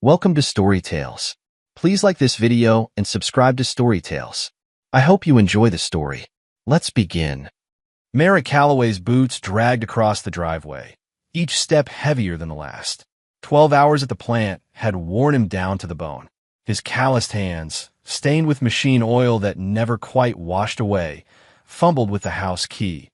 Welcome to Story Tales. Please like this video and subscribe to Story Tales. I hope you enjoy the story. Let's begin. Merrick Calloway's boots dragged across the driveway, each step heavier than the last. 12 hours at the plant had worn him down to the bone. His calloused hands, stained with machine oil that never quite washed away, fumbled with the house key.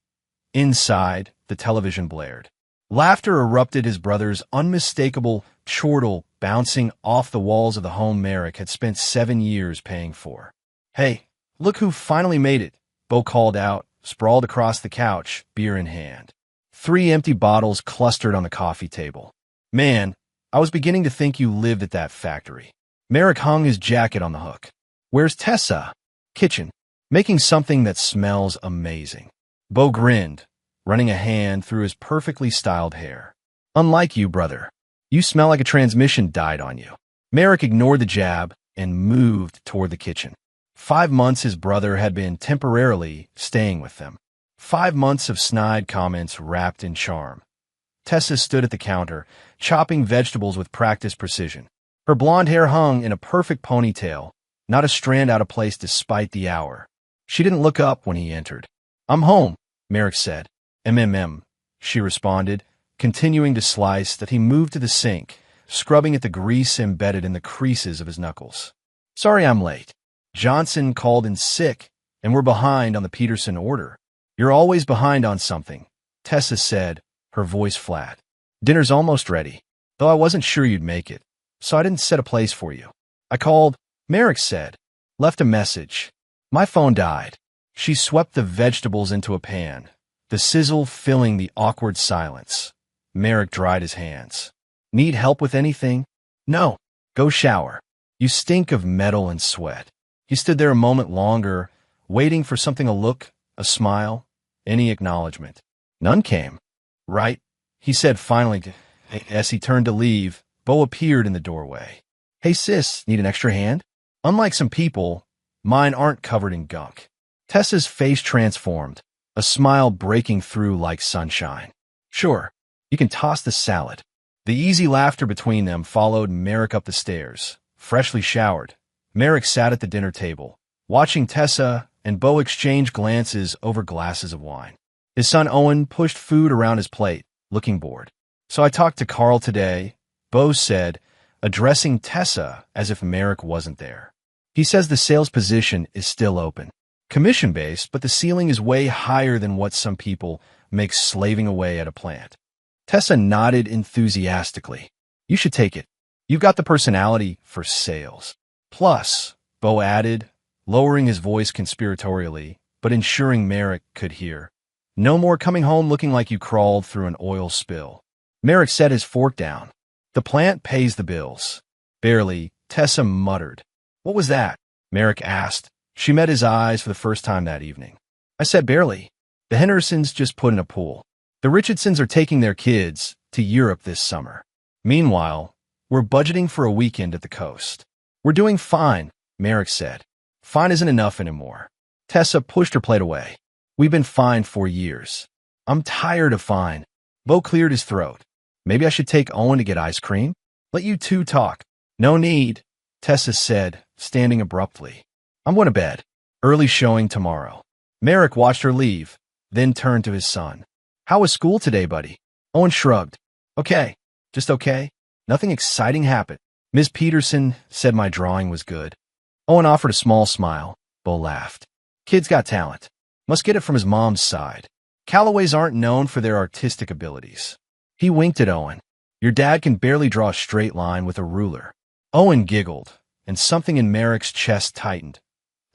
Inside, the television blared. Laughter erupted his brother's unmistakable chortle bouncing off the walls of the home Merrick had spent 7 years paying for. "Hey, look who finally made it," Bo called out, sprawled across the couch, beer in hand. 3 empty bottles clustered on the coffee table. "Man, I was beginning to think you lived at that factory." Merrick hung his jacket on the hook. "Where's Tessa?" "Kitchen, making something that smells amazing." Bo grinned, running a hand through his perfectly styled hair. "Unlike you, brother. You smell like a transmission died on you." Merrick ignored the jab and moved toward the kitchen. 5 months his brother had been temporarily staying with them. 5 months of snide comments wrapped in charm. Tessa stood at the counter, chopping vegetables with practiced precision. Her blonde hair hung in a perfect ponytail, not a strand out of place despite the hour. She didn't look up when he entered. "I'm home," Merrick said. She responded, continuing to slice that he moved to the sink, scrubbing at the grease embedded in the creases of his knuckles. "Sorry I'm late. Johnson called in sick, and we're behind on the Peterson order." "You're always behind on something," Tessa said, her voice flat. "Dinner's almost ready, though I wasn't sure you'd make it, so I didn't set a place for you." "I called," Merrick said. "Left a message. My phone died." She swept the vegetables into a pan, the sizzle filling the awkward silence. Merrick dried his hands. "Need help with anything?" "No. Go shower. You stink of metal and sweat." He stood there a moment longer, waiting for something, a look, a smile, any acknowledgement. None came. "Right," he said finally. As he turned to leave, Bo appeared in the doorway. "Hey sis, need an extra hand?" "Unlike some people, mine aren't covered in gunk." Tessa's face transformed, a smile breaking through like sunshine. "Sure, you can toss the salad." The easy laughter between them followed Merrick up the stairs. Freshly showered, Merrick sat at the dinner table, watching Tessa and Bo exchange glances over glasses of wine. His son Owen pushed food around his plate, looking bored. "So I talked to Carl today," Bo said, addressing Tessa as if Merrick wasn't there. "He says the sales position is still open. Commission-based, but the ceiling is way higher than what some people make slaving away at a plant." Tessa nodded enthusiastically. "You should take it. You've got the personality for sales." "Plus," Bo added, lowering his voice conspiratorially, but ensuring Merrick could hear, "no more coming home looking like you crawled through an oil spill." Merrick set his fork down. "The plant pays the bills." "Barely," Tessa muttered. "What was that?" Merrick asked. She met his eyes for the first time that evening. "I said barely. The Hendersons just put in a pool. The Richardsons are taking their kids to Europe this summer. Meanwhile, we're budgeting for a weekend at the coast." "We're doing fine," Merrick said. "Fine isn't enough anymore." Tessa pushed her plate away. "We've been fine for years." "I'm tired of fine." Bo cleared his throat. "Maybe I should take Owen to get ice cream? Let you two talk." "No need," Tessa said, standing abruptly. "I'm going to bed. Early showing tomorrow." Merrick watched her leave, then turned to his son. "How was school today, buddy?" Owen shrugged. "Okay. Just okay. Nothing exciting happened." "Ms. Peterson said my drawing was good." Owen offered a small smile. Bo laughed. "Kid's got talent. Must get it from his mom's side. Callaways aren't known for their artistic abilities." He winked at Owen. "Your dad can barely draw a straight line with a ruler." Owen giggled, and something in Merrick's chest tightened.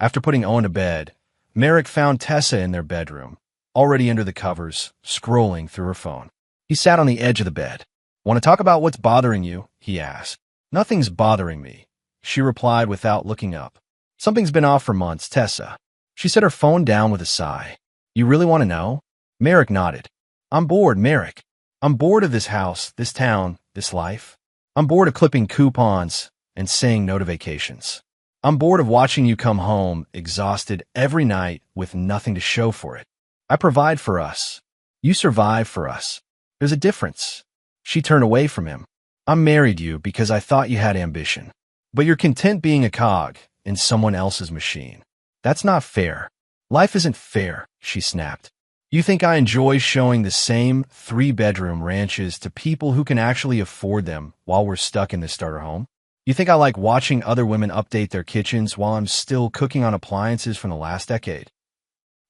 After putting Owen to bed, Merrick found Tessa in their bedroom, already under the covers, scrolling through her phone. He sat on the edge of the bed. "Want to talk about what's bothering you?" he asked. "Nothing's bothering me," she replied without looking up. "Something's been off for months, Tessa." She set her phone down with a sigh. "You really want to know?" Merrick nodded. "I'm bored, Merrick. I'm bored of this house, this town, this life. I'm bored of clipping coupons and saying no to vacations. I'm bored of watching you come home exhausted every night with nothing to show for it. I provide for us. You survive for us. There's a difference." She turned away from him. I married you because I thought you had ambition. But you're content being a cog in someone else's machine. That's not fair. Life isn't fair, she snapped. You think I enjoy showing the same 3-bedroom ranches to people who can actually afford them while we're stuck in the starter home? You think I like watching other women update their kitchens while I'm still cooking on appliances from the last decade?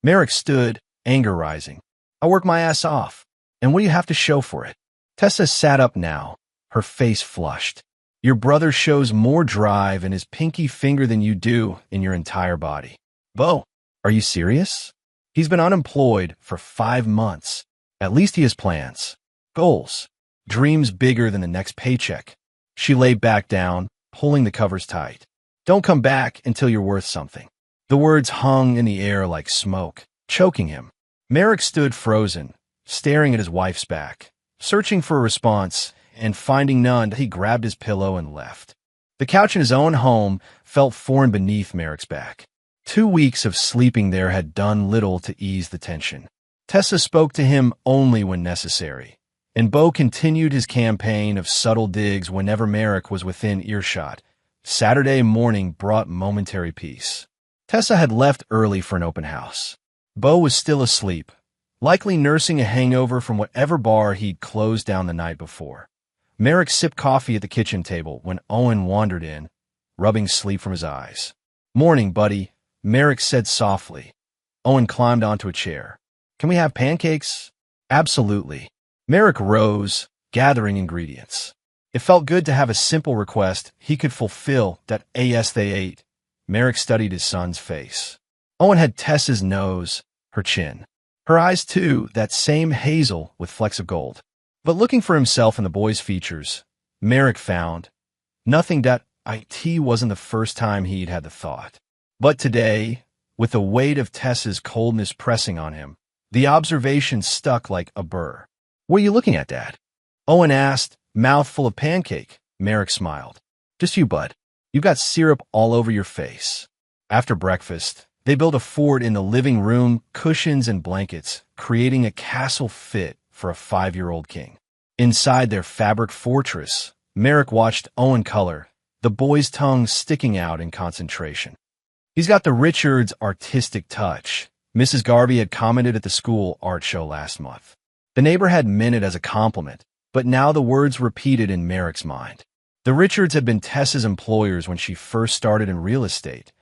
Merrick stood, anger rising. I work my ass off. And what do you have to show for it? Tessa sat up now, her face flushed. Your brother shows more drive in his pinky finger than you do in your entire body. Bo, are you serious? He's been unemployed for 5 months. At least he has plans, goals, dreams bigger than the next paycheck. She lay back down, pulling the covers tight. Don't come back until you're worth something. The words hung in the air like smoke, choking him. Merrick stood frozen, staring at his wife's back, searching for a response, and finding none, he grabbed his pillow and left. The couch in his own home felt foreign beneath Merrick's back. 2 weeks of sleeping there had done little to ease the tension. Tessa spoke to him only when necessary, and Bo continued his campaign of subtle digs whenever Merrick was within earshot. Saturday morning brought momentary peace. Tessa had left early for an open house. Bo was still asleep, likely nursing a hangover from whatever bar he'd closed down the night before. Merrick sipped coffee at the kitchen table when Owen wandered in, rubbing sleep from his eyes. Morning, buddy, Merrick said softly. Owen climbed onto a chair. Can we have pancakes? Absolutely. Merrick rose, gathering ingredients. It felt good to have a simple request he could fulfill that as they ate. Merrick studied his son's face. Owen had Tessa's nose, her chin. Her eyes, too, that same hazel with flecks of gold. But looking for himself in the boy's features, Merrick found nothing that it wasn't the first time he'd had the thought. But today, with the weight of Tessa's coldness pressing on him, the observation stuck like a burr. What are you looking at, Dad? Owen asked, mouthful of pancake. Merrick smiled. Just you, bud. You've got syrup all over your face. After breakfast, they built a fort in the living room, cushions and blankets, creating a castle fit for a 5-year-old king. Inside their fabric fortress, Merrick watched Owen color, the boy's tongue sticking out in concentration. He's got the Richards artistic touch. Mrs. Garvey had commented at the school art show last month. The neighbor had meant it as a compliment, but now the words repeated in Merrick's mind. The Richards had been Tessa's employers when she first started in real estate.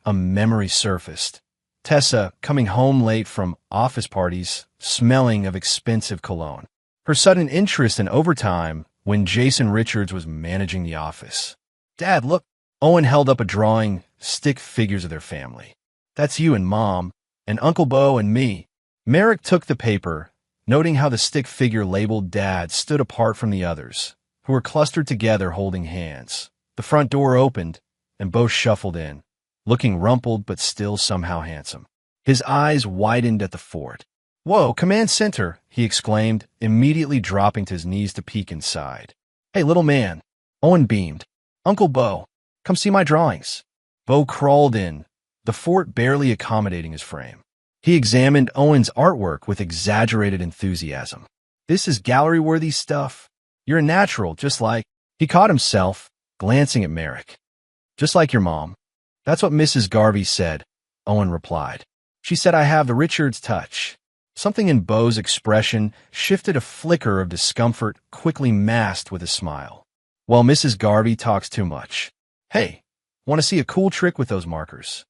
A memory surfaced. Tessa, coming home late from office parties, smelling of expensive cologne. Her sudden interest in overtime when Jason Richards was managing the office. Dad, look. Owen held up a drawing, stick figures of their family. That's you and Mom, and Uncle Bo and me. Merrick took the paper, noting how the stick figure labeled Dad stood apart from the others, who were clustered together holding hands. The front door opened, and Bo shuffled in, looking rumpled but still somehow handsome. His eyes widened at the fort. Whoa, Command Center, he exclaimed, immediately dropping to his knees to peek inside. Hey, little man. Owen beamed. Uncle Bo, come see my drawings. Bo crawled in, the fort barely accommodating his frame. He examined Owen's artwork with exaggerated enthusiasm. This is gallery-worthy stuff. You're a natural, just like... He caught himself, glancing at Merrick. Just like your mom. That's what Mrs. Garvey said, Owen replied. She said I have the Richards touch. Something in Bo's expression shifted, a flicker of discomfort quickly masked with a smile. Well, Mrs. Garvey talks too much. Hey, want to see a cool trick with those markers?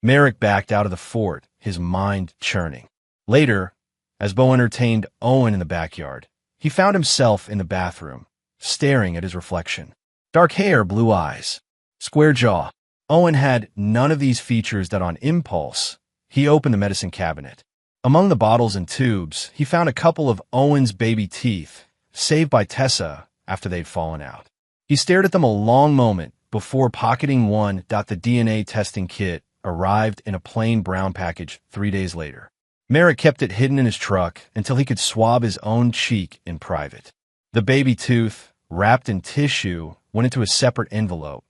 Merrick backed out of the fort, his mind churning. Later, as Bo entertained Owen in the backyard, he found himself in the bathroom, staring at his reflection. Dark hair, blue eyes, square jaw. Owen had none of these features that on impulse, he opened the medicine cabinet. Among the bottles and tubes, he found a couple of Owen's baby teeth, saved by Tessa after they'd fallen out. He stared at them a long moment before pocketing one. The DNA testing kit arrived in a plain brown package 3 days later. Merrick kept it hidden in his truck until he could swab his own cheek in private. The baby tooth, wrapped in tissue, went into a separate envelope.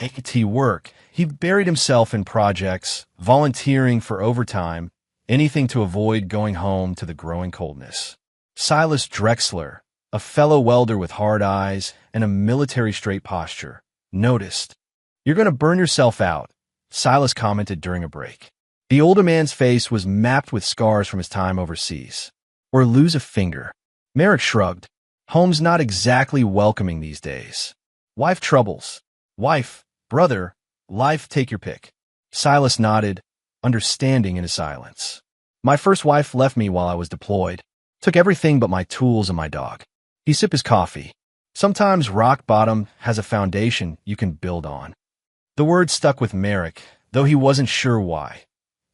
AT work. He buried himself in projects, volunteering for overtime, anything to avoid going home to the growing coldness. Silas Drexler, A fellow welder with hard eyes and a military straight posture noticed. "You're going to burn yourself out," Silas commented during a break. The older man's face was mapped with scars from his time overseas. "Or lose a finger." Merrick shrugged. "Home's not exactly welcoming these days. Wife troubles. Wife, brother, life, take your pick." Silas nodded, understanding in his silence. "My first wife left me while I was deployed. Took everything but my tools and my dog." He sipped his coffee. Sometimes rock bottom has a foundation you can build on. The word stuck with Merrick, though he wasn't sure why.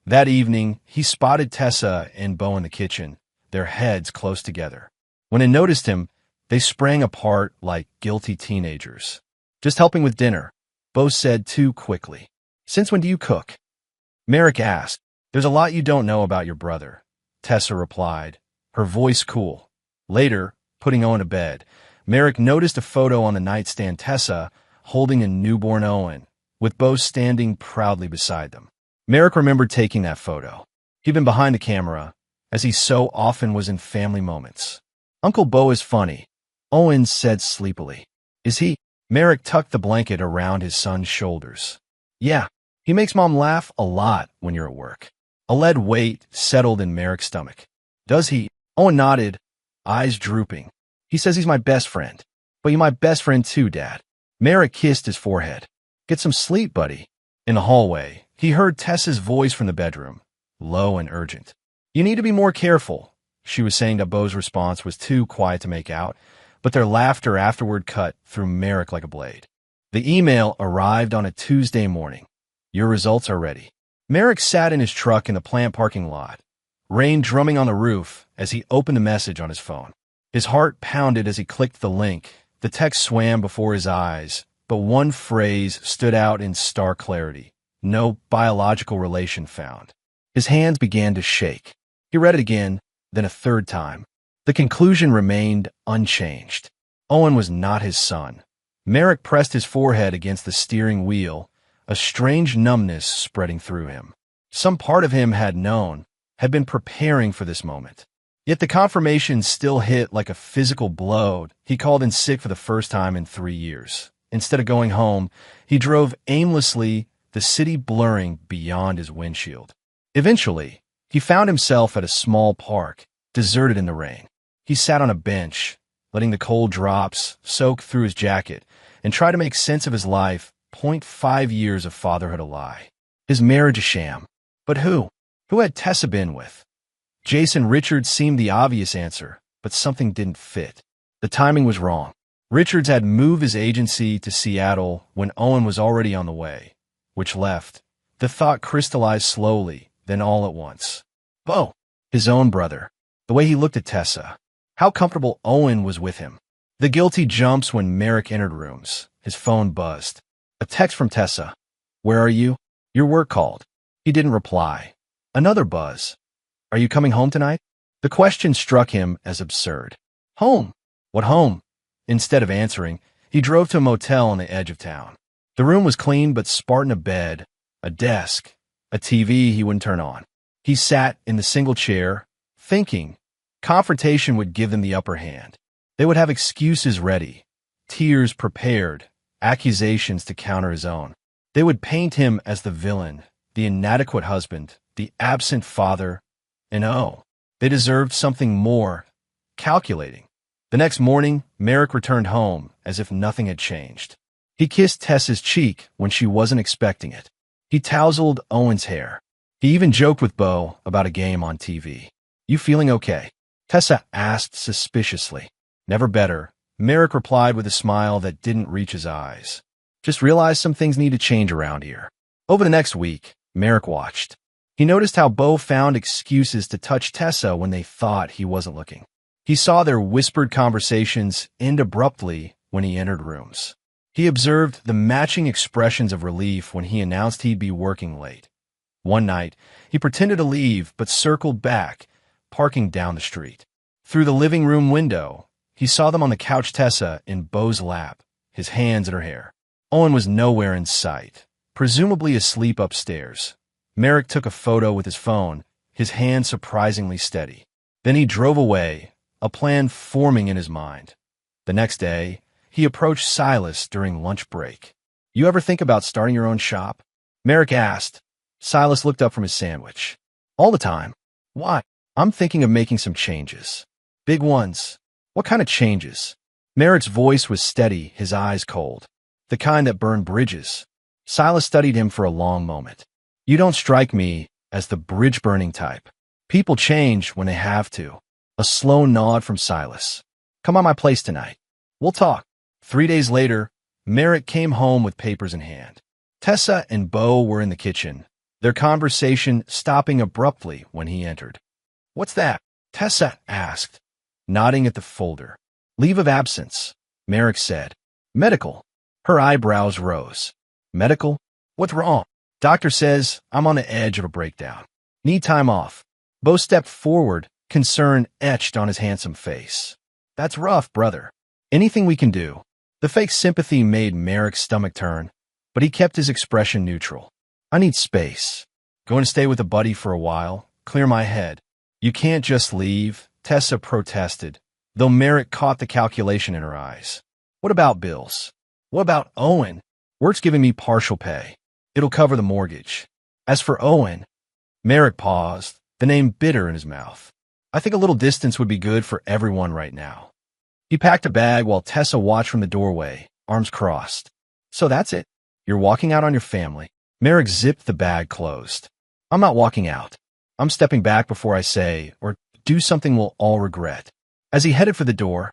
That evening, he spotted Tessa and Bo in the kitchen, their heads close together. When they noticed him, they sprang apart like guilty teenagers. "Just helping with dinner," Bo said too quickly. "Since when do you cook?" Merrick asked. "There's a lot you don't know about your brother," Tessa replied, her voice cool. Later, putting Owen to bed, Merrick noticed a photo on the nightstand, Tessa holding a newborn Owen, with Bo standing proudly beside them. Merrick remembered taking that photo. He'd been behind the camera, as he so often was in family moments. "Uncle Bo is funny," Owen said sleepily. "Is he?" Merrick tucked the blanket around his son's shoulders. "Yeah, he makes Mom laugh a lot when you're at work." A lead weight settled in Merrick's stomach. "Does he?" Owen nodded, eyes drooping. "He says he's my best friend. But you're my best friend too, Dad." Merrick kissed his forehead. "Get some sleep, buddy." In the hallway, he heard Tessa's voice from the bedroom, low and urgent. "You need to be more careful," she was saying. That Bo's response was too quiet to make out, but their laughter afterward cut through Merrick like a blade. The email arrived on a Tuesday morning. "Your results are ready." Merrick sat in his truck in the plant parking lot, rain drumming on the roof as he opened the message on his phone. His heart pounded as he clicked the link. The text swam before his eyes, but one phrase stood out in stark clarity: "No biological relation found." His hands began to shake. He read it again, then a third time. The conclusion remained unchanged. Owen was not his son. Merrick pressed his forehead against the steering wheel, a strange numbness spreading through him. Some part of him had known, had been preparing for this moment. Yet the confirmation still hit like a physical blow. He called in sick for the first time in 3 years. Instead of going home, he drove aimlessly, the city blurring beyond his windshield. Eventually, he found himself at a small park, deserted in the rain. He sat on a bench, letting the cold drops soak through his jacket, and tried to make sense of his life. 0.5 years of fatherhood a lie. His marriage a sham. But who? Who had Tessa been with? Jason Richards seemed the obvious answer, but something didn't fit. The timing was wrong. Richards had moved his agency to Seattle when Owen was already on the way, which left. The thought crystallized slowly, then all at once. Bo, his own brother. The way he looked at Tessa. How comfortable Owen was with him. The guilty jumps when Merrick entered rooms. His phone buzzed. A text from Tessa. "Where are you? Your work called." He didn't reply. Another buzz. "Are you coming home tonight?" The question struck him as absurd. Home? What home? Instead of answering, he drove to a motel on the edge of town. The room was clean but Spartan: a bed, a desk, a TV he wouldn't turn on. He sat in the single chair, thinking. Confrontation would give them the upper hand. They would have excuses ready, tears prepared, accusations to counter his own. They would paint him as the villain, the inadequate husband, the absent father, and they deserved something more. Calculating. The next morning, Merrick returned home as if nothing had changed. He kissed Tessa's cheek when she wasn't expecting it. He tousled Owen's hair. He even joked with Bo about a game on TV. "You feeling okay?" Tessa asked suspiciously. "Never better," Merrick replied with a smile that didn't reach his eyes. "Just realized some things need to change around here." Over the next week, Merrick watched. He noticed how Bo found excuses to touch Tessa when they thought he wasn't looking. He saw their whispered conversations end abruptly when he entered rooms. He observed the matching expressions of relief when he announced he'd be working late. One night, he pretended to leave but circled back, parking down the street. Through the living room window, he saw them on the couch, Tessa in Bo's lap, his hands in her hair. Owen was nowhere in sight, presumably asleep upstairs. Merrick took a photo with his phone, his hand surprisingly steady. Then he drove away, a plan forming in his mind. The next day, he approached Silas during lunch break. "You ever think about starting your own shop?" Merrick asked. Silas looked up from his sandwich. "All the time." "Why?" "I'm thinking of making some changes." "Big ones." "What kind of changes?" Merrick's voice was steady, his eyes cold. "The kind that burn bridges." Silas studied him for a long moment. "You don't strike me as the bridge-burning type. People change when they have to." A slow nod from Silas. "Come on my place tonight. We'll talk." 3 days later, Merrick came home with papers in hand. Tessa and Bo were in the kitchen, their conversation stopping abruptly when he entered. "What's that?" Tessa asked, nodding at the folder. "Leave of absence," Merrick said. "Medical." Her eyebrows rose. "Medical? What's wrong?" "Doctor says I'm on the edge of a breakdown. Need time off." Bo stepped forward, concern etched on his handsome face. "That's rough, brother. Anything we can do?" The fake sympathy made Merrick's stomach turn, but he kept his expression neutral. "I need space. Going to stay with a buddy for a while, clear my head." "You can't just leave," Tessa protested, though Merrick caught the calculation in her eyes. "What about bills? What about Owen? Work's giving me partial pay. It'll cover the mortgage." As for Owen, Merrick paused, the name bitter in his mouth. "I think a little distance would be good for everyone right now." He packed a bag while Tessa watched from the doorway, arms crossed. "So that's it? You're walking out on your family?" Merrick zipped the bag closed. "I'm not walking out. I'm stepping back before I say or do something we'll all regret." As he headed for the door,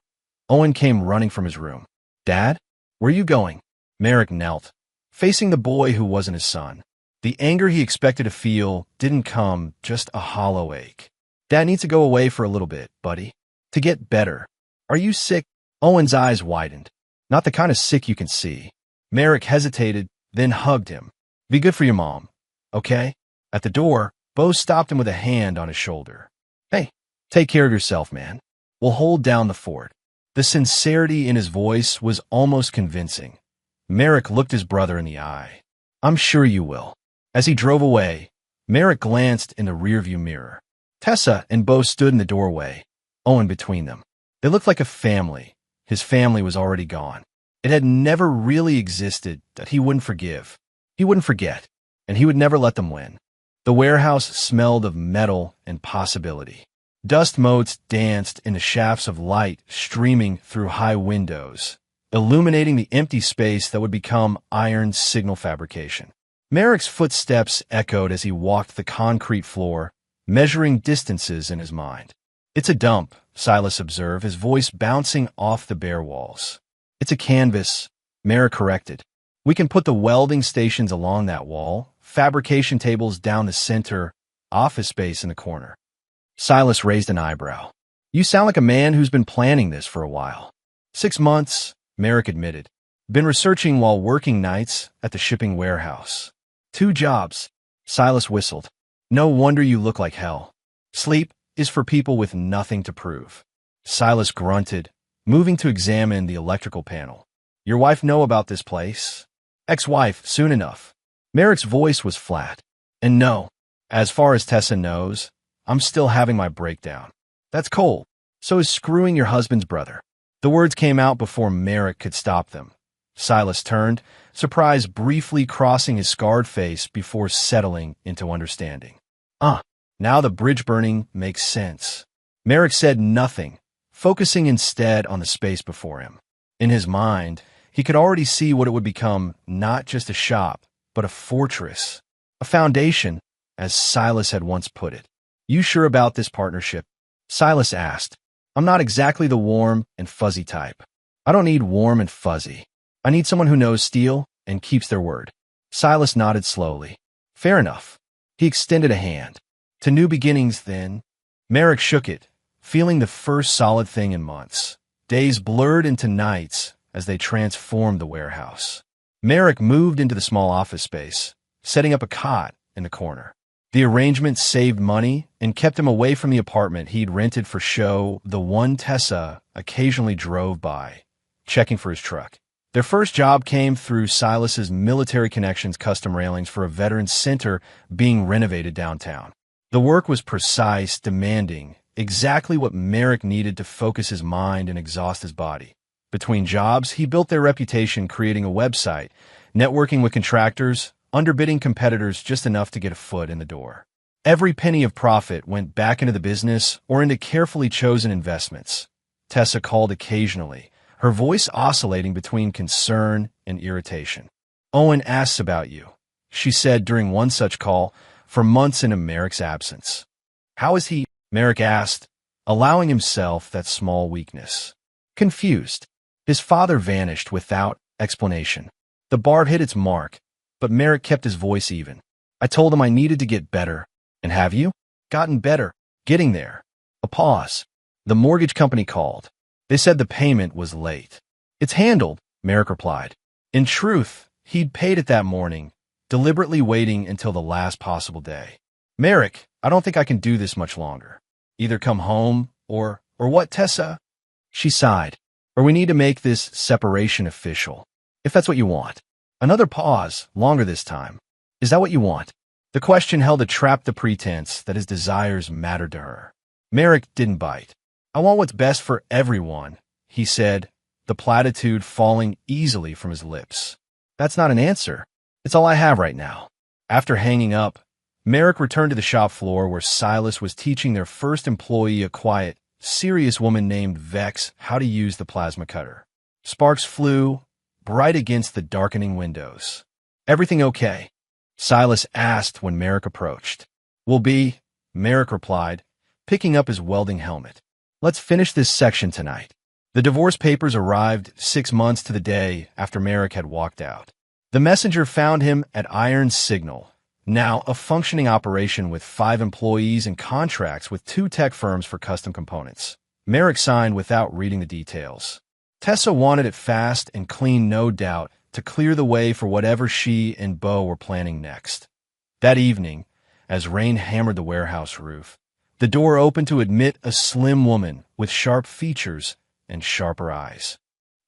Owen came running from his room. "Dad, where are you going?" Merrick knelt, facing the boy who wasn't his son. The anger he expected to feel didn't come, just a hollow ache. "Dad needs to go away for a little bit, buddy. To get better." "Are you sick?" Owen's eyes widened. "Not the kind of sick you can see." Merrick hesitated, then hugged him. "Be good for your mom, okay?" At the door, Bo stopped him with a hand on his shoulder. "Hey, take care of yourself, man. We'll hold down the fort." The sincerity in his voice was almost convincing. Merrick looked his brother in the eye. "I'm sure you will." As he drove away, Merrick glanced in the rearview mirror. Tessa and Bo stood in the doorway, Owen between them. They looked like a family. His family was already gone. It had never really existed that he wouldn't forgive. He wouldn't forget, and he would never let them win. The warehouse smelled of metal and possibility. Dust motes danced in the shafts of light streaming through high windows, illuminating the empty space that would become iron signal fabrication. Merrick's footsteps echoed as he walked the concrete floor, measuring distances in his mind. "It's a dump," Silas observed, his voice bouncing off the bare walls. "It's a canvas," Merrick corrected. "We can put the welding stations along that wall, fabrication tables down the center, office space in the corner." Silas raised an eyebrow. "You sound like a man who's been planning this for a while." 6 months, Merrick admitted. "Been researching while working nights at the shipping warehouse." 2 jobs, Silas whistled. "No wonder you look like hell. Sleep is for people with nothing to prove." Silas grunted, moving to examine the electrical panel. "Your wife know about this place?" "Ex-wife, soon enough." Merrick's voice was flat. "And no, as far as Tessa knows, I'm still having my breakdown." "That's cold. So is screwing your husband's brother." The words came out before Merrick could stop them. Silas turned, surprise briefly crossing his scarred face before settling into understanding. Now the bridge burning makes sense." Merrick said nothing, focusing instead on the space before him. In his mind, he could already see what it would become, not just a shop, but a fortress, a foundation, as Silas had once put it. "You sure about this partnership?" Silas asked. "I'm not exactly the warm and fuzzy type." "I don't need warm and fuzzy. I need someone who knows steel and keeps their word." Silas nodded slowly. "Fair enough." He extended a hand. "To new beginnings, then." Merrick shook it, feeling the first solid thing in months. Days blurred into nights as they transformed the warehouse. Merrick moved into the small office space, setting up a cot in the corner. The arrangement saved money and kept him away from the apartment he'd rented for show, the one Tessa occasionally drove by, checking for his truck. Their first job came through Silas's military connections custom railings for a veterans center being renovated downtown. The work was precise, demanding, exactly what Merrick needed to focus his mind and exhaust his body. Between jobs, he built their reputation creating a website, networking with contractors, underbidding competitors just enough to get a foot in the door. Every penny of profit went back into the business or into carefully chosen investments. Tessa called occasionally, her voice oscillating between concern and irritation. "Owen asks about you," she said during one such call, for months into Merrick's absence. "How is he?" Merrick asked, allowing himself that small weakness. Confused, his father vanished without explanation. The barb hit its mark, but Merrick kept his voice even. "I told him I needed to get better." "And have you?" "Gotten better. Getting there." A pause. The mortgage company called. They said the payment was late. "It's handled," Merrick replied. In truth, he'd paid it that morning, deliberately waiting until the last possible day. "Merrick, I don't think I can do this much longer. Either come home or what, Tessa?" She sighed. "Or we need to make this separation official, if that's what you want." Another pause, longer this time. "Is that what you want?" The question held to trap the pretense that his desires mattered to her. Merrick didn't bite. "I want what's best for everyone," he said, the platitude falling easily from his lips. "That's not an answer. It's all I have right now." After hanging up, Merrick returned to the shop floor where Silas was teaching their first employee, a quiet, serious woman named Vex, how to use the plasma cutter. Sparks flew, bright against the darkening windows. "Everything okay?" Silas asked when Merrick approached. "Will be," Merrick replied, picking up his welding helmet. "Let's finish this section tonight." The divorce papers arrived 6 months to the day after Merrick had walked out. The messenger found him at Iron Signal, now a functioning operation with 5 employees and contracts with 2 tech firms for custom components. Merrick signed without reading the details. Tessa wanted it fast and clean, no doubt, to clear the way for whatever she and Beau were planning next. That evening, as rain hammered the warehouse roof, the door opened to admit a slim woman with sharp features and sharper eyes.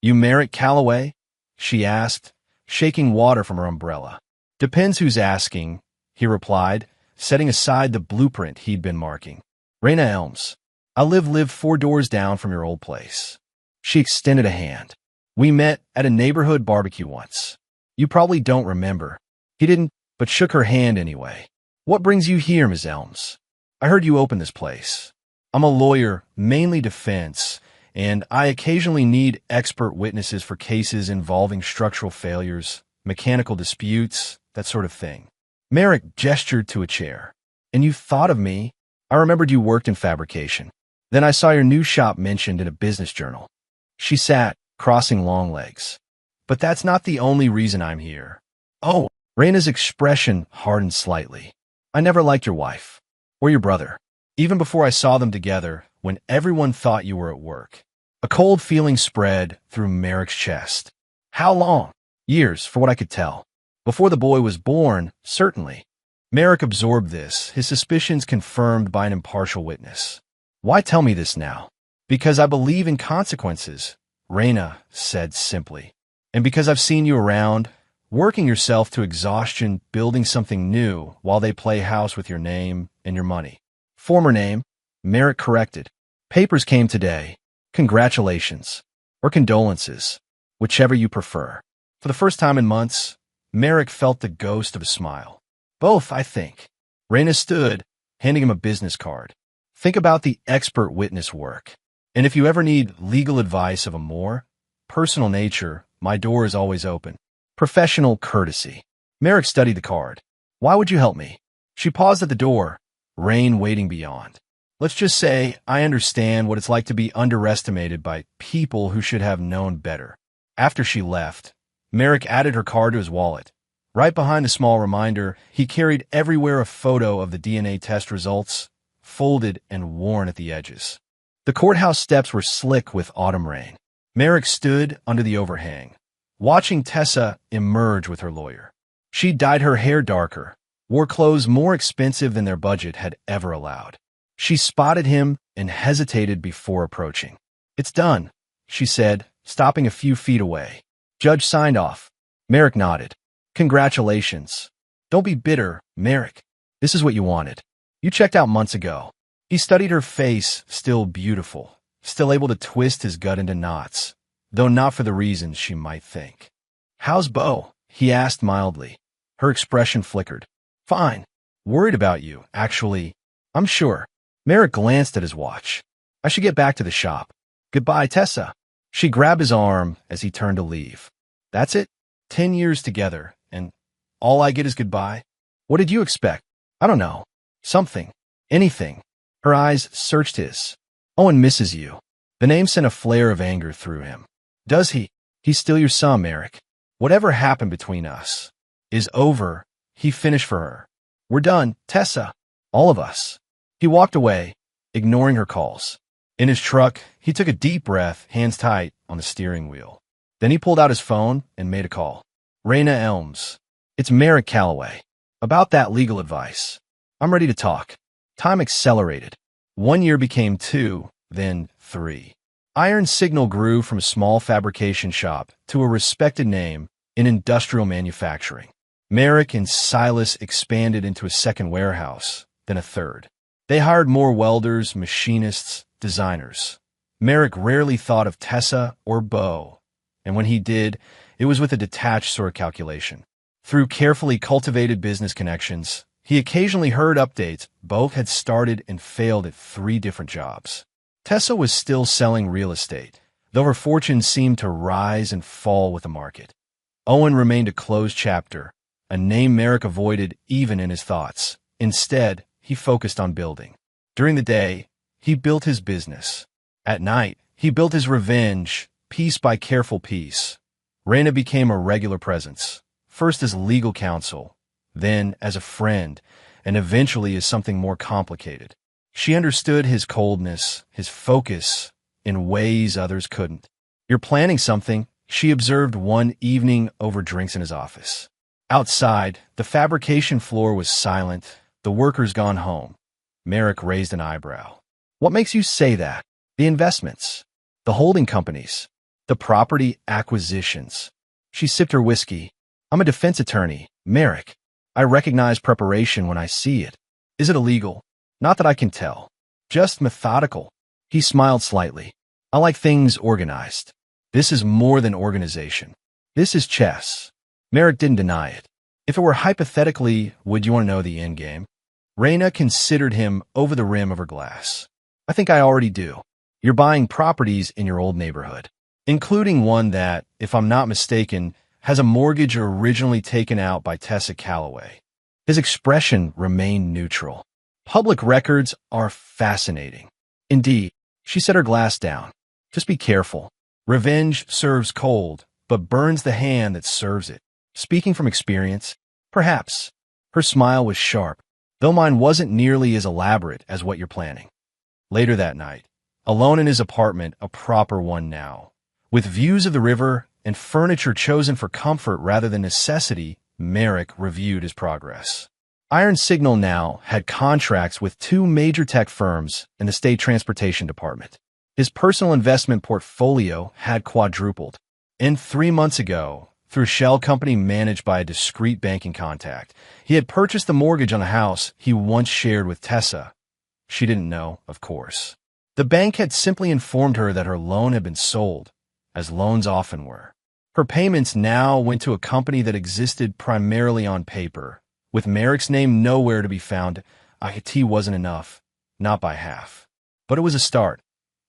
"You Merrick Calloway?" she asked, shaking water from her umbrella. "Depends who's asking," he replied, setting aside the blueprint he'd been marking. "Raina Elms. I live 4 doors down from your old place." She extended a hand. "We met at a neighborhood barbecue once. You probably don't remember." He didn't, but shook her hand anyway. "What brings you here, Ms. Elms?" "I heard you open this place. I'm a lawyer, mainly defense, and I occasionally need expert witnesses for cases involving structural failures, mechanical disputes, that sort of thing." Merrick gestured to a chair. "And you thought of me? I remembered you worked in fabrication. Then I saw your new shop mentioned in a business journal." She sat, crossing long legs. "But that's not the only reason I'm here." "Oh," Raina's expression hardened slightly. "I never liked your wife. Or your brother. Even before I saw them together, when everyone thought you were at work." A cold feeling spread through Merrick's chest. "How long?" "Years, for what I could tell. Before the boy was born, certainly." Merrick absorbed this, his suspicions confirmed by an impartial witness. "Why tell me this now?" "Because I believe in consequences," Raina said simply. "And because I've seen you around, working yourself to exhaustion, building something new while they play house with your name and your money." "Former name," Merrick corrected. "Papers came today. Congratulations. Or condolences, whichever you prefer." For the first time in months, Merrick felt the ghost of a smile. "Both, I think." Raina stood, handing him a business card. "Think about the expert witness work. And if you ever need legal advice of a more personal nature, my door is always open. Professional courtesy." Merrick studied the card. "Why would you help me?" She paused at the door, rain waiting beyond. "Let's just say I understand what it's like to be underestimated by people who should have known better." After she left, Merrick added her card to his wallet. Right behind the small reminder, he carried everywhere a photo of the DNA test results, folded and worn at the edges. The courthouse steps were slick with autumn rain. Merrick stood under the overhang, watching Tessa emerge with her lawyer. She dyed her hair darker, wore clothes more expensive than their budget had ever allowed. She spotted him and hesitated before approaching. "It's done," she said, stopping a few feet away. "Judge signed off." Merrick nodded. "Congratulations. Don't be bitter, Merrick. This is what you wanted. You checked out months ago." He studied her face, still beautiful, still able to twist his gut into knots, though not for the reasons she might think. "How's Beau?" he asked mildly. Her expression flickered. "Fine. Worried about you, actually. I'm sure." Merrick glanced at his watch. "I should get back to the shop. Goodbye, Tessa." She grabbed his arm as he turned to leave. "That's it? 10 years together, and all I get is goodbye? What did you expect? I don't know. Something. Anything." Her eyes searched his. "Owen misses you." The name sent a flare of anger through him. "Does he? He's still your son, Merrick. Whatever happened between us is over." He finished for her. "We're done, Tessa. All of us." He walked away, ignoring her calls. In his truck, he took a deep breath, hands tight on the steering wheel. Then he pulled out his phone and made a call. "Raina Elms. It's Merrick Calloway. About that legal advice. I'm ready to talk." Time accelerated. 1 year became 2, then 3. Iron Signal grew from a small fabrication shop to a respected name in industrial manufacturing. Merrick and Silas expanded into a second warehouse, then a third. They hired more welders, machinists, designers. Merrick rarely thought of Tessa or Beau, and when he did, it was with a detached sort of calculation. Through carefully cultivated business connections, he occasionally heard updates. Beau had started and failed at 3 different jobs. Tessa was still selling real estate, though her fortune seemed to rise and fall with the market. Owen remained a closed chapter, a name Merrick avoided even in his thoughts. Instead, he focused on building. During the day, he built his business. At night, he built his revenge, piece by careful piece. Raina became a regular presence, first as legal counsel, then as a friend, and eventually as something more complicated. She understood his coldness, his focus, in ways others couldn't. "You're planning something," she observed one evening over drinks in his office. Outside, the fabrication floor was silent, the workers gone home. Merrick raised an eyebrow. "What makes you say that?" "The investments, the holding companies, the property acquisitions." She sipped her whiskey. "I'm a defense attorney, Merrick. I recognize preparation when I see it. Is it illegal? Not that I can tell. Just methodical." He smiled slightly. "I like things organized. This is more than organization. This is chess." Merrick didn't deny it. "If it were hypothetically, would you want to know the end game?" Raina considered him over the rim of her glass. "I think I already do. You're buying properties in your old neighborhood, including one that, if I'm not mistaken, has a mortgage originally taken out by Tessa Calloway." His expression remained neutral. "Public records are fascinating." "Indeed." She set her glass down. "Just be careful. Revenge serves cold, but burns the hand that serves it. Speaking from experience, perhaps." Her smile was sharp, though mine wasn't nearly as elaborate as what you're planning. Later that night, alone in his apartment, a proper one now, with views of the river and furniture chosen for comfort rather than necessity, Merrick reviewed his progress. Iron Signal now had contracts with 2 major tech firms and the state transportation department. His personal investment portfolio had quadrupled. And 3 months ago, through a shell company managed by a discreet banking contact, he had purchased the mortgage on a house he once shared with Tessa. She didn't know, of course. The bank had simply informed her that her loan had been sold, as loans often were. Her payments now went to a company that existed primarily on paper. With Merrick's name nowhere to be found, IT wasn't enough, not by half. But it was a start.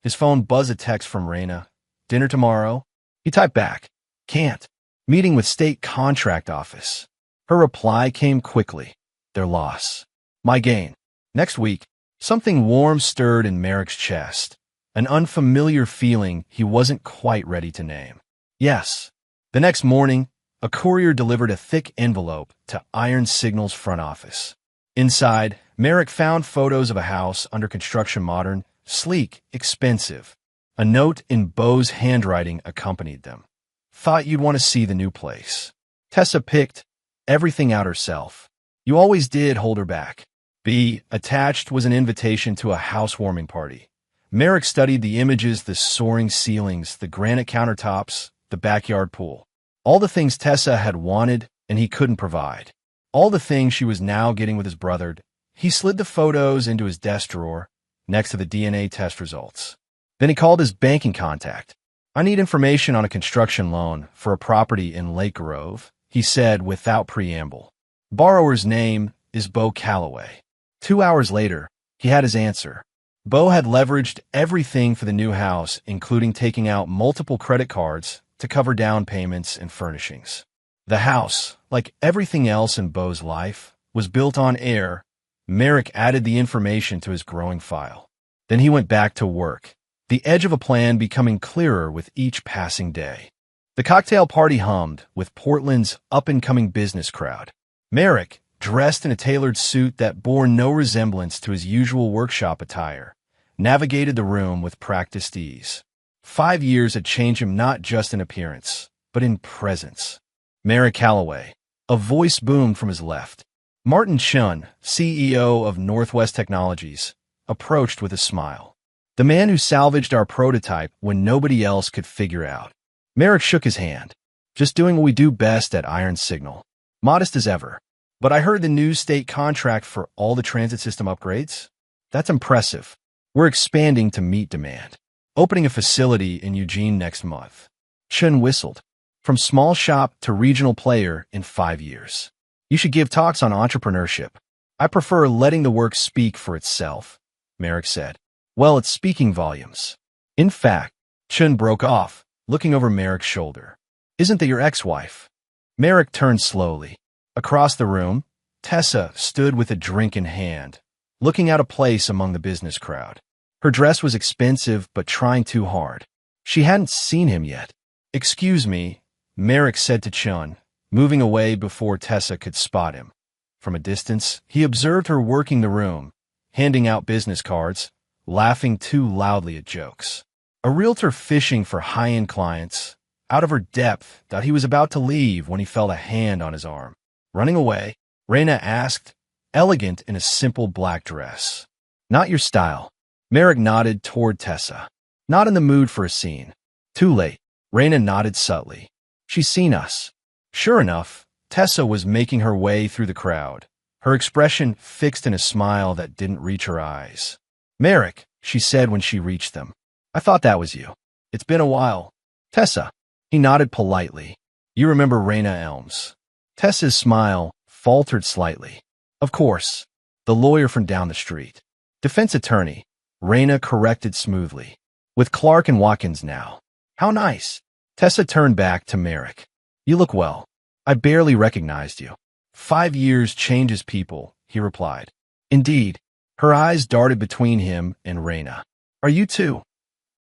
His phone buzzed a text from Raina. "Dinner tomorrow?" He typed back, "Can't. Meeting with state contract office." Her reply came quickly. "Their loss. My gain. Next week." Something warm stirred in Merrick's chest, an unfamiliar feeling he wasn't quite ready to name. "Yes." The next morning, a courier delivered a thick envelope to Iron Signal's front office. Inside, Merrick found photos of a house under construction, modern, sleek, expensive. A note in Beau's handwriting accompanied them. "Thought you'd want to see the new place. Tessa picked everything out herself. You always did hold her back." B. Attached was an invitation to a housewarming party. Merrick studied the images, the soaring ceilings, the granite countertops, the backyard pool. All the things Tessa had wanted and he couldn't provide. All the things she was now getting with his brother. He slid the photos into his desk drawer, next to the DNA test results. Then he called his banking contact. "I need information on a construction loan for a property in Lake Grove," he said without preamble. Borrower's name is Bo Calloway. 2 hours later, he had his answer. Bo had leveraged everything for the new house, including taking out multiple credit cards to cover down payments and furnishings. The house, like everything else in Bo's life, was built on air. Merrick added the information to his growing file. Then he went back to work, the edge of a plan becoming clearer with each passing day. The cocktail party hummed with Portland's up-and-coming business crowd. Merrick, dressed in a tailored suit that bore no resemblance to his usual workshop attire, navigated the room with practiced ease. 5 years had changed him not just in appearance, but in presence. Merrick Calloway. A voice boomed from his left. Martin Chun, CEO of Northwest Technologies, approached with a smile. "The man who salvaged our prototype when nobody else could figure out." Merrick shook his hand. "Just doing what we do best at Iron Signal. Modest as ever. But I heard the new state contract for all the transit system upgrades? That's impressive. We're expanding to meet demand. Opening a facility in Eugene next month." Chun whistled. "From small shop to regional player in 5 years. You should give talks on entrepreneurship." "I prefer letting the work speak for itself," Merrick said. "Well, it's speaking volumes. In fact," Chun broke off, looking over Merrick's shoulder. "Isn't that your ex-wife?" Merrick turned slowly. Across the room, Tessa stood with a drink in hand, looking out of place among the business crowd. Her dress was expensive but trying too hard. She hadn't seen him yet. "Excuse me," Merrick said to Chun, moving away before Tessa could spot him. From a distance, he observed her working the room, handing out business cards, laughing too loudly at jokes. A realtor fishing for high-end clients, out of her depth, thought he was about to leave when he felt a hand on his arm. "Running away?" Raina asked, elegant in a simple black dress. "Not your style." Merrick nodded toward Tessa. "Not in the mood for a scene." "Too late." Raina nodded subtly. "She's seen us." Sure enough, Tessa was making her way through the crowd, her expression fixed in a smile that didn't reach her eyes. "Merrick," she said when she reached them. "I thought that was you. It's been a while." "Tessa." He nodded politely. "You remember Raina Elms." Tessa's smile faltered slightly. "Of course. The lawyer from down the street." "Defense attorney," Raina corrected smoothly. "With Clark and Watkins now." "How nice." Tessa turned back to Merrick. "You look well. I barely recognized you." 5 years changes people," he replied. "Indeed." Her eyes darted between him and Raina. "Are you too?"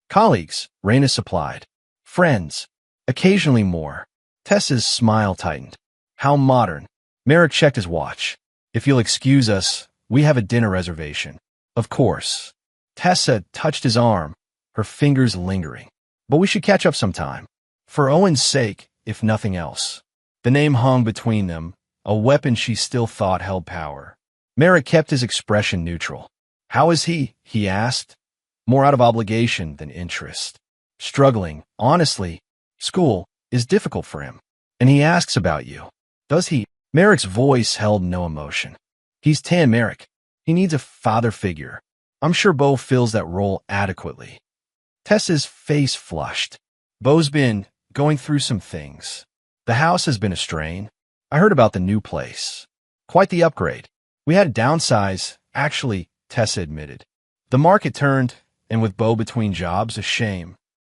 "Colleagues," Raina supplied. "Friends. Occasionally more." Tessa's smile tightened. "How modern." Merrick checked his watch. "If you'll excuse us, we have a dinner reservation." "Of course." Tessa touched his arm, her fingers lingering. "But we should catch up sometime. For Owen's sake, if nothing else." The name hung between them, a weapon she still thought held power. Merrick kept his expression neutral. "How is he?" he asked, more out of obligation than interest. "Struggling, honestly. School is difficult for him. And he asks about you." "Does he?" Merrick's voice held no emotion. "He's 10, Merrick. He needs a father figure. I'm sure Bo fills that role adequately." Tessa's face flushed. "Bo's been going through some things. The house has been a strain. I heard about the new place. Quite the upgrade. We had to downsize, actually," Tessa admitted. "The market turned, and with Bo between jobs, a shame."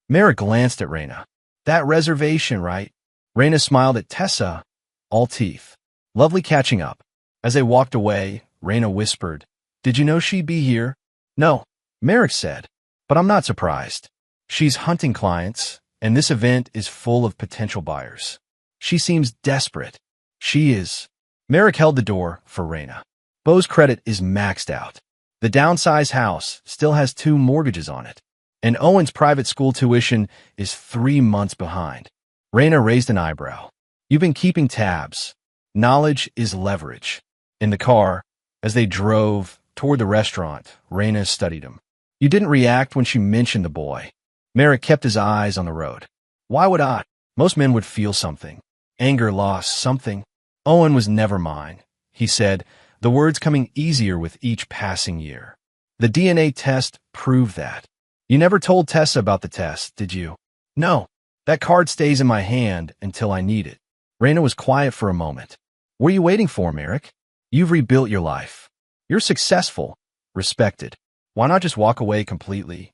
Merrick glanced at Raina. "That reservation, right?" Raina smiled at Tessa, all teeth. "Lovely catching up." As they walked away, Raina whispered, "Did you know she'd be here?" "No," Merrick said, "but I'm not surprised. She's hunting clients, and this event is full of potential buyers. She seems desperate." "She is." Merrick held the door for Raina. "Bo's credit is maxed out. The downsized house still has 2 mortgages on it, and Owen's private school tuition is 3 months behind." Raina raised an eyebrow. "You've been keeping tabs. Knowledge is leverage." In the car, as they drove toward the restaurant, Raina studied him. "You didn't react when she mentioned the boy." Merrick kept his eyes on the road. "Why would I? Most men would feel something. Anger, loss, something." "Owen was never mine," he said, the words coming easier with each passing year. The DNA test proved that. You never told Tessa about the test, did you? No. That card stays in my hand until I need it. Raina was quiet for a moment. What are you waiting for, Merrick? You've rebuilt your life. You're successful, respected. Why not just walk away completely?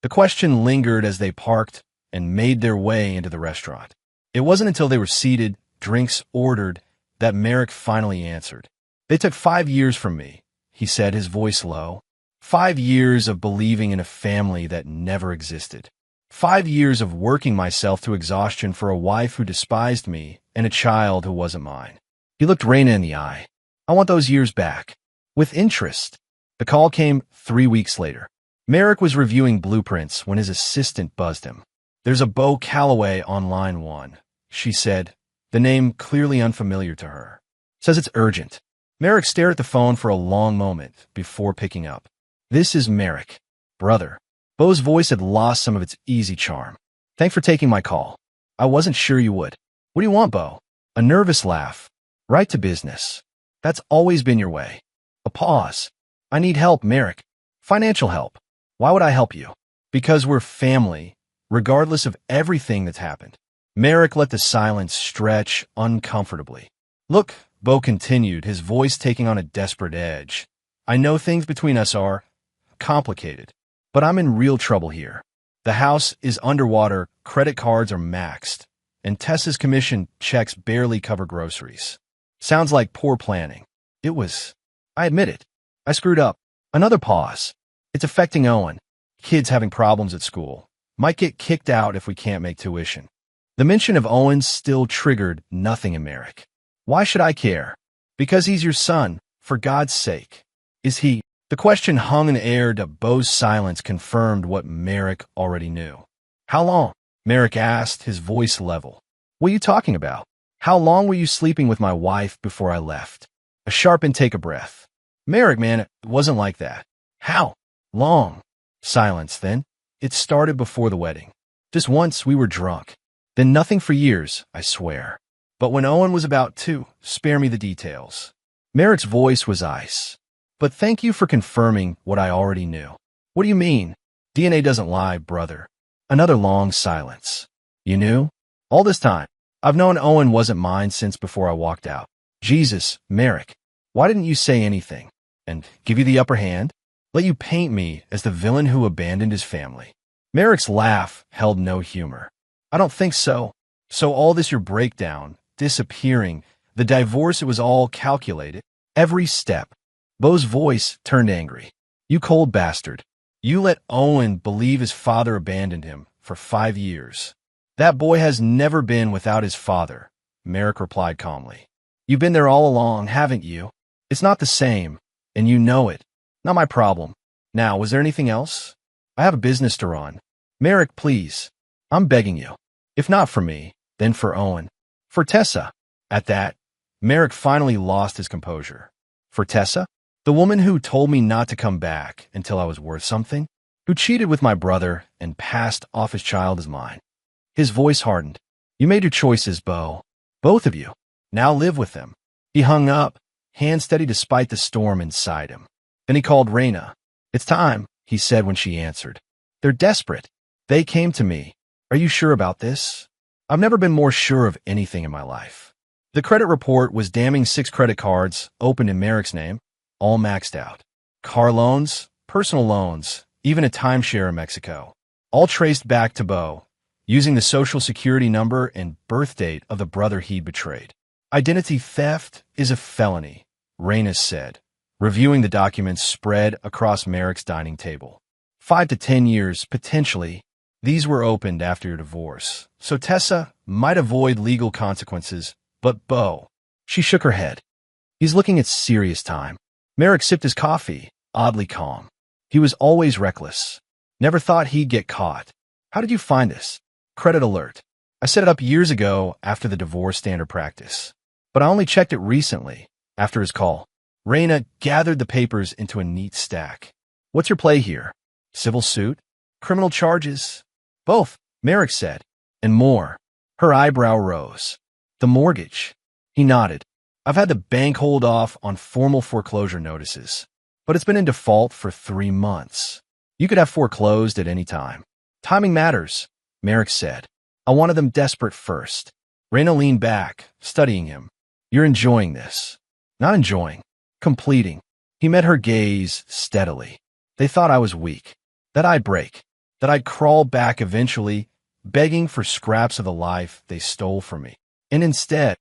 The question lingered as they parked and made their way into the restaurant. It wasn't until they were seated, drinks ordered, that Merrick finally answered. They took 5 years from me, he said, his voice low. 5 years of believing in a family that never existed. 5 years of working myself to exhaustion for a wife who despised me and a child who wasn't mine. He looked Raina in the eye. I want those years back. With interest. The call came 3 weeks later. Merrick was reviewing blueprints when his assistant buzzed him. There's a Bo Calloway on line 1, she said, the name clearly unfamiliar to her. Says it's urgent. Merrick stared at the phone for a long moment before picking up. This is Merrick. Brother. Bo's voice had lost some of its easy charm. Thanks for taking my call. I wasn't sure you would. What do you want, Bo? A nervous laugh. Right to business. That's always been your way. A pause. I need help, Merrick. Financial help. Why would I help you? Because we're family, regardless of everything that's happened. Merrick let the silence stretch uncomfortably. Look, Bo continued, his voice taking on a desperate edge. I know things between us are complicated, but I'm in real trouble here. The house is underwater, credit cards are maxed, and Tessa's commission checks barely cover groceries. Sounds like poor planning. It was. I admit it. I screwed up. Another pause. It's affecting Owen. Kids having problems at school. Might get kicked out if we can't make tuition. The mention of Owen still triggered nothing in Merrick. Why should I care? Because he's your son, for God's sake. Is he? The question hung in the air, but Bo's silence confirmed what Merrick already knew. How long? Merrick asked, his voice level. What are you talking about? How long were you sleeping with my wife before I left? A sharp intake of breath. Merrick, man, it wasn't like that. How? Long. Silence, then. It started before the wedding. Just once we were drunk. Then nothing for years, I swear. But when Owen was about 2, spare me the details. Merrick's voice was ice. But thank you for confirming what I already knew. What do you mean? DNA doesn't lie, brother. Another long silence. You knew? All this time. I've known Owen wasn't mine since before I walked out. Jesus, Merrick. Why didn't you say anything? And give you the upper hand? Let you paint me as the villain who abandoned his family. Merrick's laugh held no humor. I don't think so. So all this your breakdown, disappearing, the divorce, it was all calculated. Every step. Bo's voice turned angry. You cold bastard. You let Owen believe his father abandoned him for 5 years. That boy has never been without his father, Merrick replied calmly. You've been there all along, haven't you? It's not the same, and you know it. Not my problem. Now, was there anything else? I have a business to run. Merrick, please. I'm begging you. If not for me, then for Owen. For Tessa. At that, Merrick finally lost his composure. For Tessa? The woman who told me not to come back until I was worth something? Who cheated with my brother and passed off his child as mine? His voice hardened. You made your choices, Bo. Both of you. Now live with them. He hung up, hand steady despite the storm inside him. Then he called Raina. It's time, he said when she answered. They're desperate. They came to me. Are you sure about this? I've never been more sure of anything in my life. The credit report was damning 6 credit cards, opened in Merrick's name, all maxed out. Car loans, personal loans, even a timeshare in Mexico. All traced back to Bo, using the social security number and birth date of the brother he'd betrayed. Identity theft is a felony, Raina said, reviewing the documents spread across Merrick's dining table. 5 to 10 years, potentially. These were opened after your divorce, so Tessa might avoid legal consequences, but Bo. She shook her head. He's looking at serious time. Merrick sipped his coffee, oddly calm. He was always reckless. Never thought he'd get caught. How did you find this? Credit alert. I set it up years ago after the divorce standard practice, but I only checked it recently, after his call. Raina gathered the papers into a neat stack. What's your play here? Civil suit? Criminal charges? Both, Merrick said, and more. Her eyebrow rose. The mortgage. He nodded. I've had the bank hold off on formal foreclosure notices. but it's been in default for 3 months. You could have foreclosed at any time. Timing matters, Merrick said. I wanted them desperate first. Raina leaned back, studying him. You're enjoying this. Not enjoying. Completing. He met her gaze steadily. They thought I was weak. That I'd break. That I'd crawl back eventually, begging for scraps of the life they stole from me. And instead,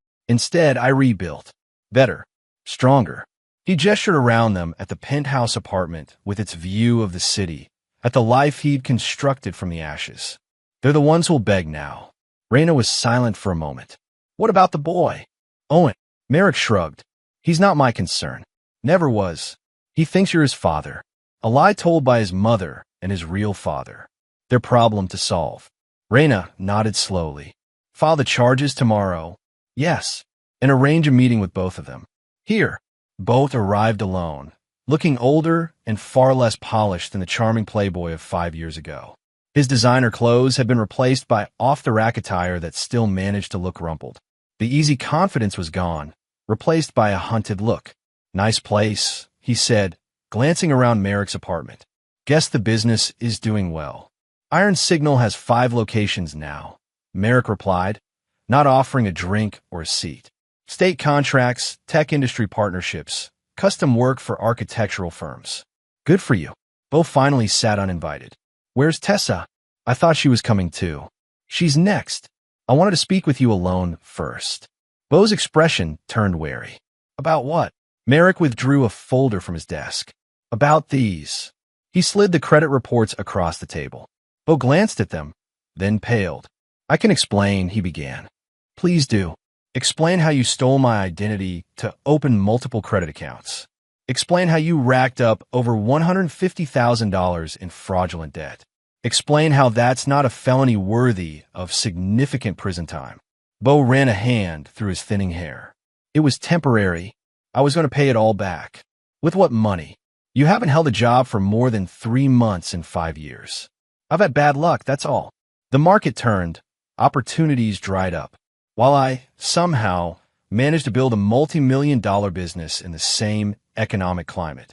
I rebuilt. Better. Stronger. He gestured around them at the penthouse apartment with its view of the city, at the life he'd constructed from the ashes. They're the ones who'll beg now. Raina was silent for a moment. What about the boy? Owen. Merrick shrugged. He's not my concern. Never was. He thinks you're his father. A lie told by his mother and his real father. Their problem to solve. Raina nodded slowly. File the charges tomorrow. Yes. And arrange a meeting with both of them. Here. Both arrived alone, looking older and far less polished than the charming playboy of 5 years ago. His designer clothes had been replaced by off-the-rack attire that still managed to look rumpled. The easy confidence was gone, replaced by a hunted look. Nice place, he said, glancing around Merrick's apartment. Guess the business is doing well. Iron Signal has 5 locations now, Merrick replied, not offering a drink or a seat. State contracts, tech industry partnerships, custom work for architectural firms. Good for you. Bo finally sat uninvited. Where's Tessa? I thought she was coming too. She's next. I wanted to speak with you alone first. Bo's expression turned wary. About what? Merrick withdrew a folder from his desk. About these. He slid the credit reports across the table. Bo glanced at them, then paled. I can explain, he began. Please do. Explain how you stole my identity to open multiple credit accounts. Explain how you racked up over $150,000 in fraudulent debt. Explain how that's not a felony worthy of significant prison time. Bo ran a hand through his thinning hair. It was temporary. I was going to pay it all back. With what money? You haven't held a job for more than 3 months in 5 years. I've had bad luck, that's all. The market turned. Opportunities dried up. While I, somehow, managed to build a multi-million-dollar business in the same economic climate.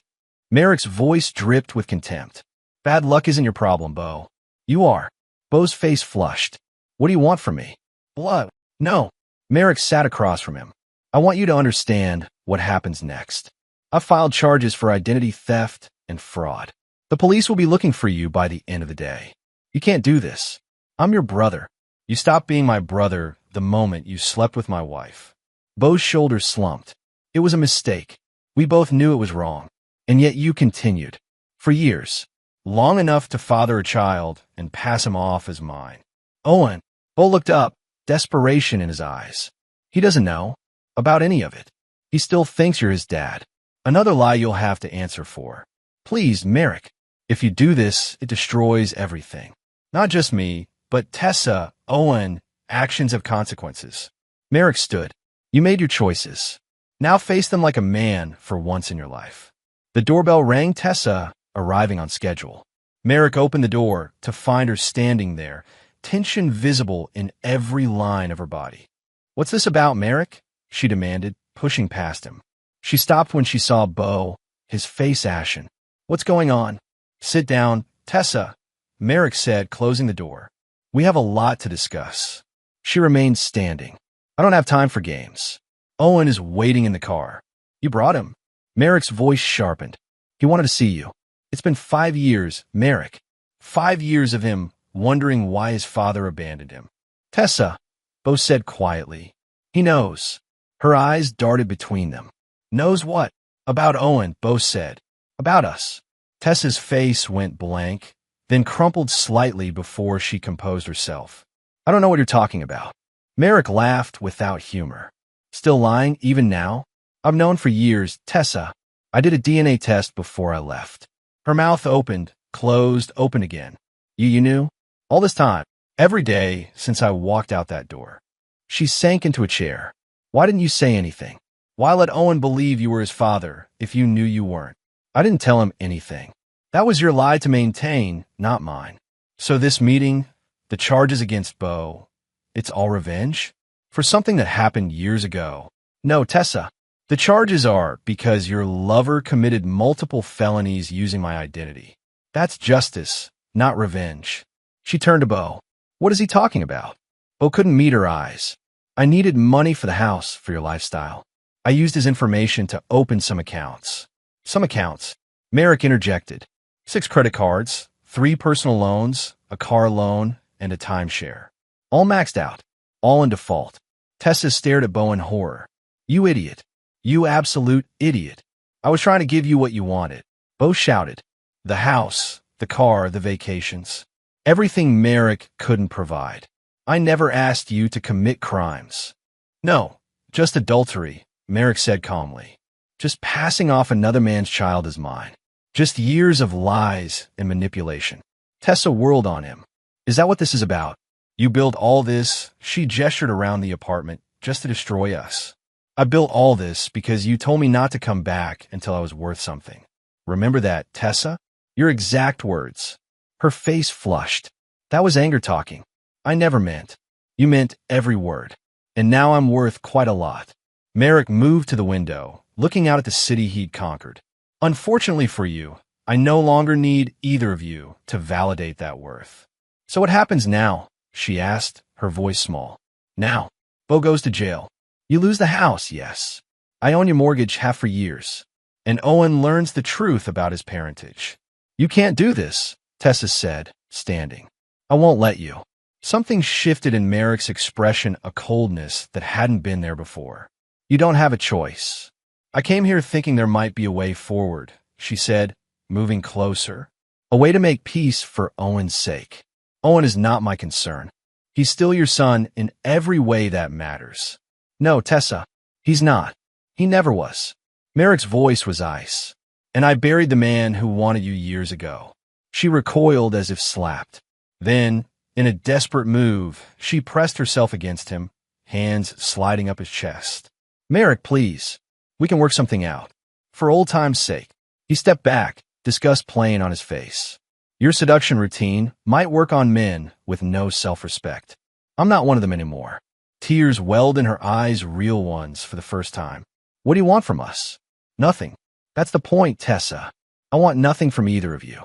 Merrick's voice dripped with contempt. Bad luck isn't your problem, Bo. You are. Bo's face flushed. What do you want from me? Blood. No. Merrick sat across from him. I want you to understand what happens next. I've filed charges for identity theft and fraud. The police will be looking for you by the end of the day. You can't do this. I'm your brother. You stopped being my brother the moment you slept with my wife. Bo's shoulders slumped. It was a mistake. We both knew it was wrong. And yet you continued. For years. Long enough to father a child and pass him off as mine. Owen. Bo looked up, desperation in his eyes. He doesn't know about any of it. He still thinks you're his dad. Another lie you'll have to answer for. Please, Merrick. If you do this, it destroys everything. Not just me, but Tessa, Owen. Actions have consequences. Merrick stood. You made your choices. Now face them like a man for once in your life. The doorbell rang. Tessa, arriving on schedule. Merrick opened the door to find her standing there, tension visible in every line of her body. What's this about, Merrick? She demanded, pushing past him. She stopped when she saw Bo, his face ashen. What's going on? Sit down, Tessa, Merrick said, closing the door. We have a lot to discuss. She remained standing. I don't have time for games. Owen is waiting in the car. You brought him. Merrick's voice sharpened. He wanted to see you. It's been 5 years, Merrick. 5 years of him wondering why his father abandoned him. Tessa, Bo said quietly. He knows. Her eyes darted between them. Knows what? About Owen, Bo said. About us. Tessa's face went blank, then crumpled slightly before she composed herself. I don't know what you're talking about. Merrick laughed without humor. Still lying, even now? I've known for years, Tessa. I did a DNA test before I left. Her mouth opened, closed, opened again. You knew? All this time. Every day since I walked out that door. She sank into a chair. Why didn't you say anything? Why let Owen believe you were his father if you knew you weren't? I didn't tell him anything. That was your lie to maintain, not mine. So this meeting, the charges against Bo, it's all revenge? For something that happened years ago. No, Tessa. The charges are because your lover committed multiple felonies using my identity. That's justice, not revenge. She turned to Bo. What is he talking about? Bo couldn't meet her eyes. I needed money for the house, for your lifestyle. I used his information to open some accounts. Some accounts. Merrick interjected. 6 credit cards, 3 personal loans, a car loan, and a timeshare. All maxed out. All in default. Tessa stared at Bo in horror. You idiot. You absolute idiot. I was trying to give you what you wanted. Bo shouted. The house, the car, the vacations. Everything Merrick couldn't provide. I never asked you to commit crimes. No, just adultery, Merrick said calmly. Just passing off another man's child as mine. Just years of lies and manipulation. Tessa whirled on him. Is that what this is about? You built all this, she gestured around the apartment, just to destroy us. I built all this because you told me not to come back until I was worth something. Remember that, Tessa? Your exact words. Her face flushed. That was anger talking. I never meant. You meant every word. And now I'm worth quite a lot. Merrick moved to the window, looking out at the city he'd conquered. Unfortunately for you, I no longer need either of you to validate that worth. So what happens now? She asked, her voice small. Now, Bo goes to jail. You lose the house, yes. I own your mortgage half for years. And Owen learns the truth about his parentage. You can't do this, Tessa said, standing. I won't let you. Something shifted in Merrick's expression, a coldness that hadn't been there before. You don't have a choice. I came here thinking there might be a way forward, she said, moving closer. A way to make peace for Owen's sake. Owen is not my concern. He's still your son in every way that matters. No, Tessa, he's not. He never was. Merrick's voice was ice. And I buried the man who wanted you years ago. She recoiled as if slapped. Then, in a desperate move, she pressed herself against him, hands sliding up his chest. Merrick, please. We can work something out. For old time's sake. He stepped back, disgust plain on his face. Your seduction routine might work on men with no self-respect. I'm not one of them anymore. Tears welled in her eyes, real ones, for the first time. What do you want from us? Nothing. That's the point, Tessa. I want nothing from either of you.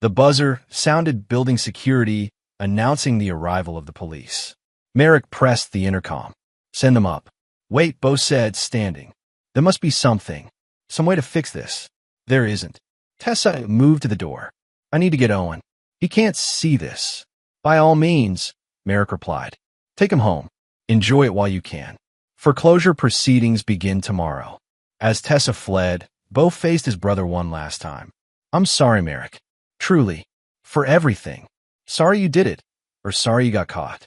The buzzer sounded, building security, announcing the arrival of the police. Merrick pressed the intercom. Send them up. Wait, Bo said, standing. There must be something. Some way to fix this. There isn't. Tessa moved to the door. I need to get Owen. He can't see this. By all means, Merrick replied. Take him home. Enjoy it while you can. Foreclosure proceedings begin tomorrow. As Tessa fled, Bo faced his brother one last time. I'm sorry, Merrick. Truly. For everything. Sorry you did it. Or sorry you got caught.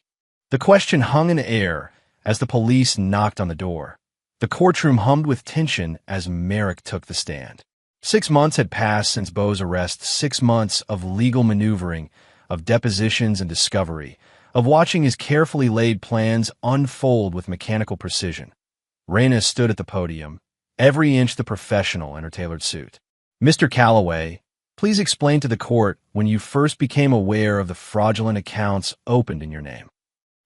The question hung in the air as the police knocked on the door. The courtroom hummed with tension as Merrick took the stand. 6 months had passed since Bo's arrest, 6 months of legal maneuvering, of depositions and discovery, of watching his carefully laid plans unfold with mechanical precision. Raina stood at the podium, every inch the professional in her tailored suit. Mr. Calloway, please explain to the court when you first became aware of the fraudulent accounts opened in your name.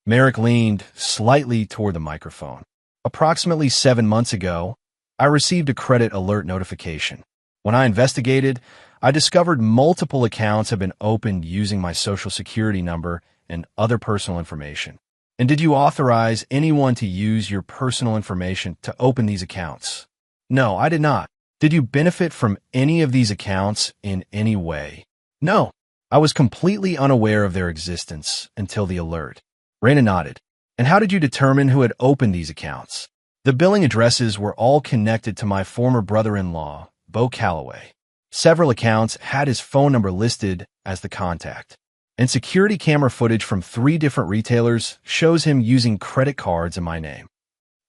Merrick leaned slightly toward the microphone. Approximately 7 months ago, I received a credit alert notification. When I investigated, I discovered multiple accounts have been opened using my social security number and other personal information. And did you authorize anyone to use your personal information to open these accounts? No, I did not. Did you benefit from any of these accounts in any way? No, I was completely unaware of their existence until the alert. Raina nodded. And how did you determine who had opened these accounts? The billing addresses were all connected to my former brother-in-law, Bo Calloway. Several accounts had his phone number listed as the contact. And security camera footage from 3 different retailers shows him using credit cards in my name.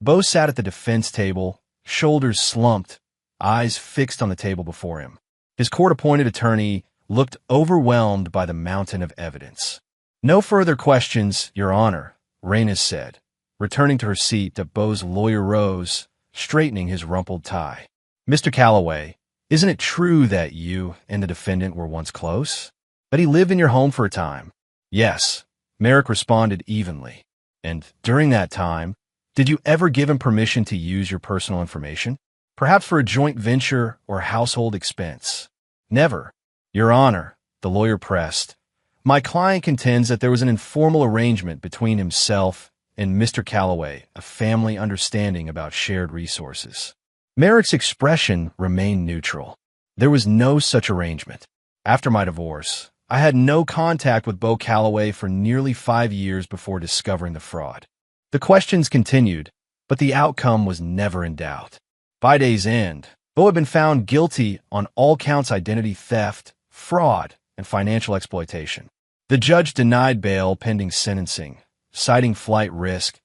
Bo sat at the defense table, shoulders slumped, eyes fixed on the table before him. His court-appointed attorney looked overwhelmed by the mountain of evidence. No further questions, Your Honor, Raina said, returning to her seat. That Bo's lawyer rose, straightening his rumpled tie. Mr. Calloway, isn't it true that you and the defendant were once close? That he lived in your home for a time? Yes, Merrick responded evenly. And during that time, Did you ever give him permission to use your personal information? Perhaps for a joint venture or household expense? Never. Your Honor, the lawyer pressed. My client contends that there was an informal arrangement between himself and Mr. Calloway, a family understanding about shared resources. Merrick's expression remained neutral. There was no such arrangement. After my divorce, I had no contact with Beau Calloway for nearly 5 years before discovering the fraud. The questions continued, but the outcome was never in doubt. By day's end, Beau had been found guilty on all counts: identity theft, fraud, and financial exploitation. The judge denied bail pending sentencing, citing flight risk.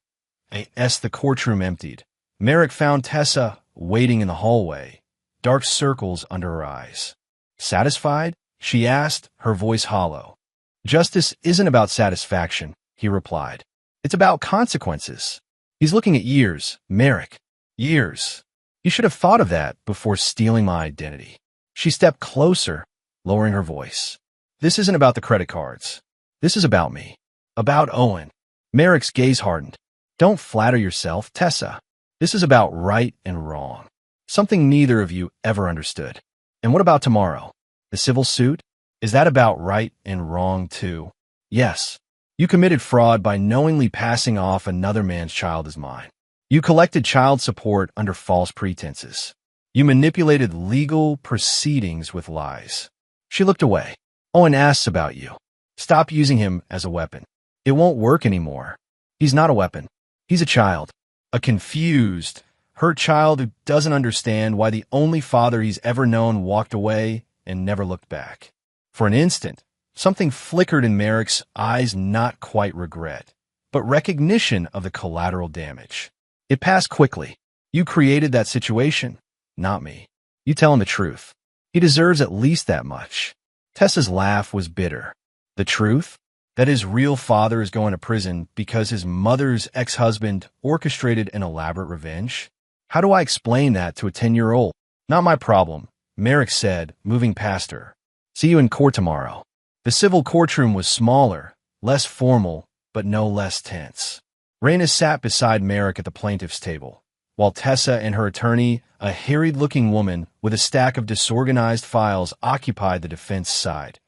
As the courtroom emptied, Merrick found Tessa waiting in the hallway, dark circles under her eyes. Satisfied? She asked, her voice hollow. Justice isn't about satisfaction, he replied. It's about consequences. He's looking at years, Merrick. Years. You should have thought of that before stealing my identity. She stepped closer, lowering her voice. This isn't about the credit cards. This is about me. About Owen. Merrick's gaze hardened. Don't flatter yourself, Tessa. This is about right and wrong. Something neither of you ever understood. And what about tomorrow? The civil suit? Is that about right and wrong too? Yes. You committed fraud by knowingly passing off another man's child as mine. You collected child support under false pretenses. You manipulated legal proceedings with lies. She looked away. Owen asks about you. Stop using him as a weapon. It won't work anymore. He's not a weapon. He's a child. A confused, hurt child who doesn't understand why the only father he's ever known walked away and never looked back. For an instant, something flickered in Merrick's eyes, not quite regret, but recognition of the collateral damage. It passed quickly. You created that situation, not me. You tell him the truth. He deserves at least that much. Tessa's laugh was bitter. The truth? That his real father is going to prison because his mother's ex-husband orchestrated an elaborate revenge? How do I explain that to a 10-year-old? Not my problem, Merrick said, moving past her. See you in court tomorrow. The civil courtroom was smaller, less formal, but no less tense. Raina sat beside Merrick at the plaintiff's table, while Tessa and her attorney, a harried-looking woman with a stack of disorganized files, occupied the defense side.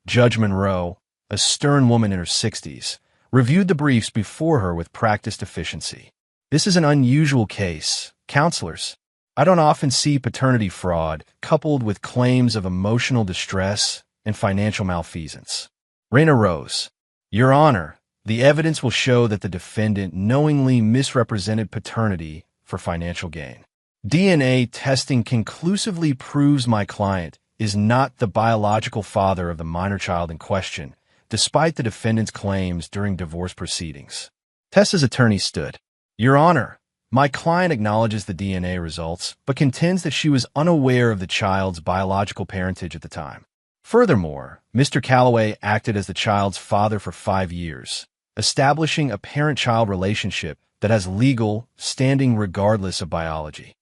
Judge Monroe, a stern woman in her 60s, reviewed the briefs before her with practiced efficiency. This is an unusual case. Counselors, I don't often see paternity fraud coupled with claims of emotional distress and financial malfeasance. Raina rose. Your Honor, the evidence will show that the defendant knowingly misrepresented paternity for financial gain. DNA testing conclusively proves my client is not the biological father of the minor child in question, despite the defendant's claims during divorce proceedings. Tessa's attorney stood. Your Honor, my client acknowledges the DNA results, but contends that she was unaware of the child's biological parentage at the time. Furthermore, Mr. Calloway acted as the child's father for 5 years, establishing a parent-child relationship that has legal standing regardless of biology.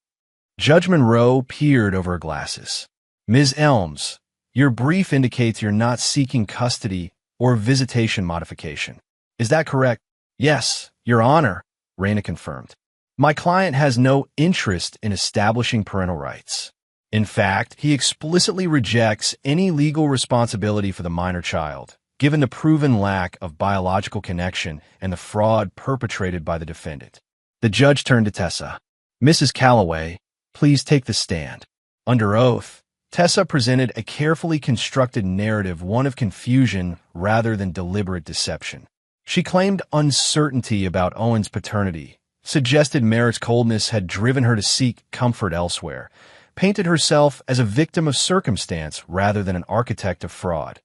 Judge Monroe peered over her glasses. Ms. Elms, your brief indicates you're not seeking custody or visitation modification. Is that correct? Yes, Your Honor, Raina confirmed. My client has no interest in establishing parental rights. In fact, he explicitly rejects any legal responsibility for the minor child, given the proven lack of biological connection and the fraud perpetrated by the defendant. The judge turned to Tessa. Mrs. Calloway, please take the stand. Under oath, Tessa presented a carefully constructed narrative, one of confusion rather than deliberate deception. She claimed uncertainty about Owen's paternity, suggested Merrick's coldness had driven her to seek comfort elsewhere, painted herself as a victim of circumstance rather than an architect of fraud.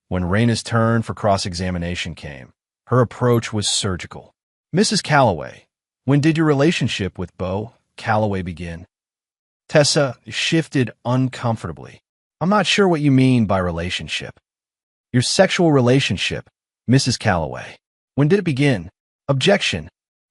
When Raina's turn for cross-examination came, her approach was surgical. Mrs. Calloway, when did your relationship with Beau Calloway begin? Tessa shifted uncomfortably. I'm not sure what you mean by relationship. Your sexual relationship, Mrs. Calloway. When did it begin? Objection.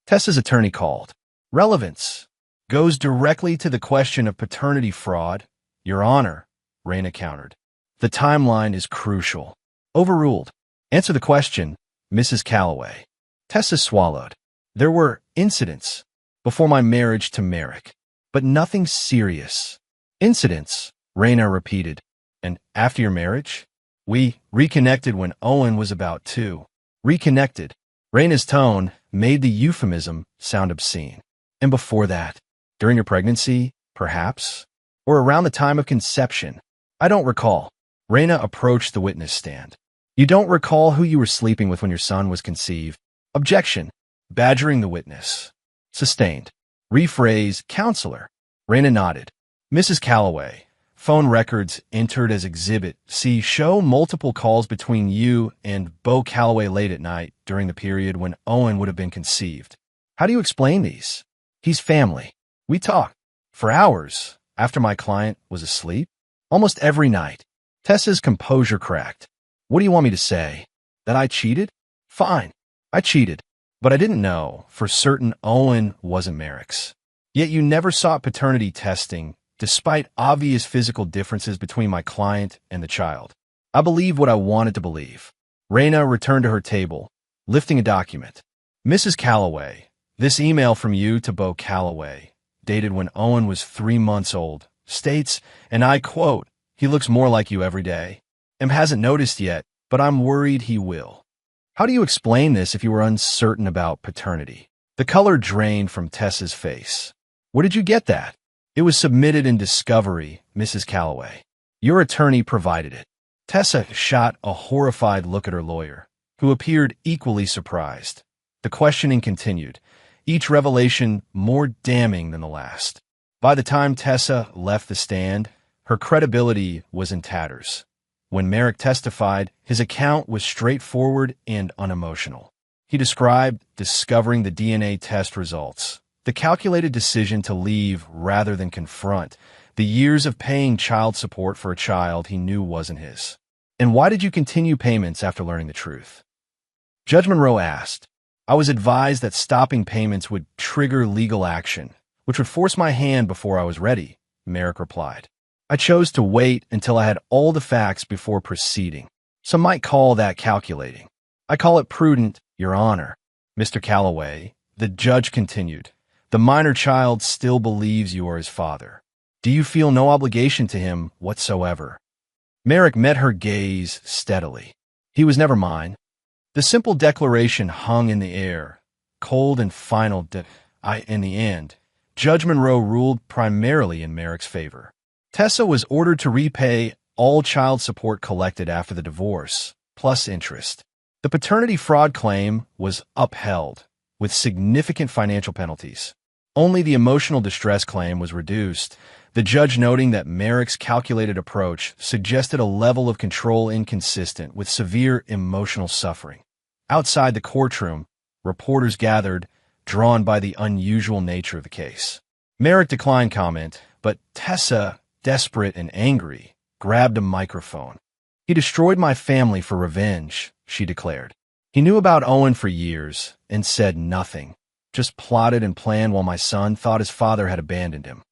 Tessa's attorney called. Relevance. Goes directly to the question of paternity fraud. Your Honor, Raina countered. The timeline is crucial. Overruled. Answer the question, Mrs. Calloway. Tessa swallowed. There were incidents. before my marriage to Merrick. But nothing serious. Incidents, Raina repeated. And after your marriage? We reconnected when Owen was about 2. Reconnected. Raina's tone made the euphemism sound obscene. And before that? During your pregnancy, perhaps? Or around the time of conception? I don't recall. Raina approached the witness stand. You don't recall who you were sleeping with when your son was conceived? Objection. Badgering the witness. Sustained. Rephrase, counselor. Raina nodded. Mrs. Calloway, phone records entered as Exhibit C show multiple calls between you and Beau Calloway late at night during the period when Owen would have been conceived. How do you explain these? He's family. We talked for hours after my client was asleep. Almost every night. Tessa's composure cracked. What do you want me to say? That I cheated? Fine. I cheated. But I didn't know for certain Owen wasn't Merrick's. Yet you never sought paternity testing, despite obvious physical differences between my client and the child. I believed what I wanted to believe. Raina returned to her table, lifting a document. Mrs. Calloway, this email from you to Beau Calloway, dated when Owen was 3 months old, states, and I quote, "He looks more like you every day. And hasn't noticed yet, but I'm worried he will." How do you explain this if you were uncertain about paternity? The color drained from Tessa's face. Where did you get that? It was submitted in discovery, Mrs. Calloway. Your attorney provided it. Tessa shot a horrified look at her lawyer, who appeared equally surprised. The questioning continued, each revelation more damning than the last. By the time Tessa left the stand, her credibility was in tatters. When Merrick testified, his account was straightforward and unemotional. He described discovering the DNA test results, the calculated decision to leave rather than confront, the years of paying child support for a child he knew wasn't his. And why did you continue payments after learning the truth? Judge Monroe asked. I was advised that stopping payments would trigger legal action, which would force my hand before I was ready, Merrick replied. I chose to wait until I had all the facts before proceeding. Some might call that calculating. I call it prudent, Your Honor. Mr. Calloway, the judge continued, the minor child still believes you are his father. Do you feel no obligation to him whatsoever? Merrick met her gaze steadily. He was never mine. The simple declaration hung in the air, cold and final. In the end, Judge Monroe ruled primarily in Merrick's favor. Tessa was ordered to repay all child support collected after the divorce, plus interest. The paternity fraud claim was upheld, with significant financial penalties. Only the emotional distress claim was reduced, the judge noting that Merrick's calculated approach suggested a level of control inconsistent with severe emotional suffering. Outside the courtroom, reporters gathered, drawn by the unusual nature of the case. Merrick declined comment, but Tessa, desperate and angry, grabbed a microphone. He destroyed my family for revenge, she declared. He knew about Owen for years and said nothing, just plotted and planned while my son thought his father had abandoned him.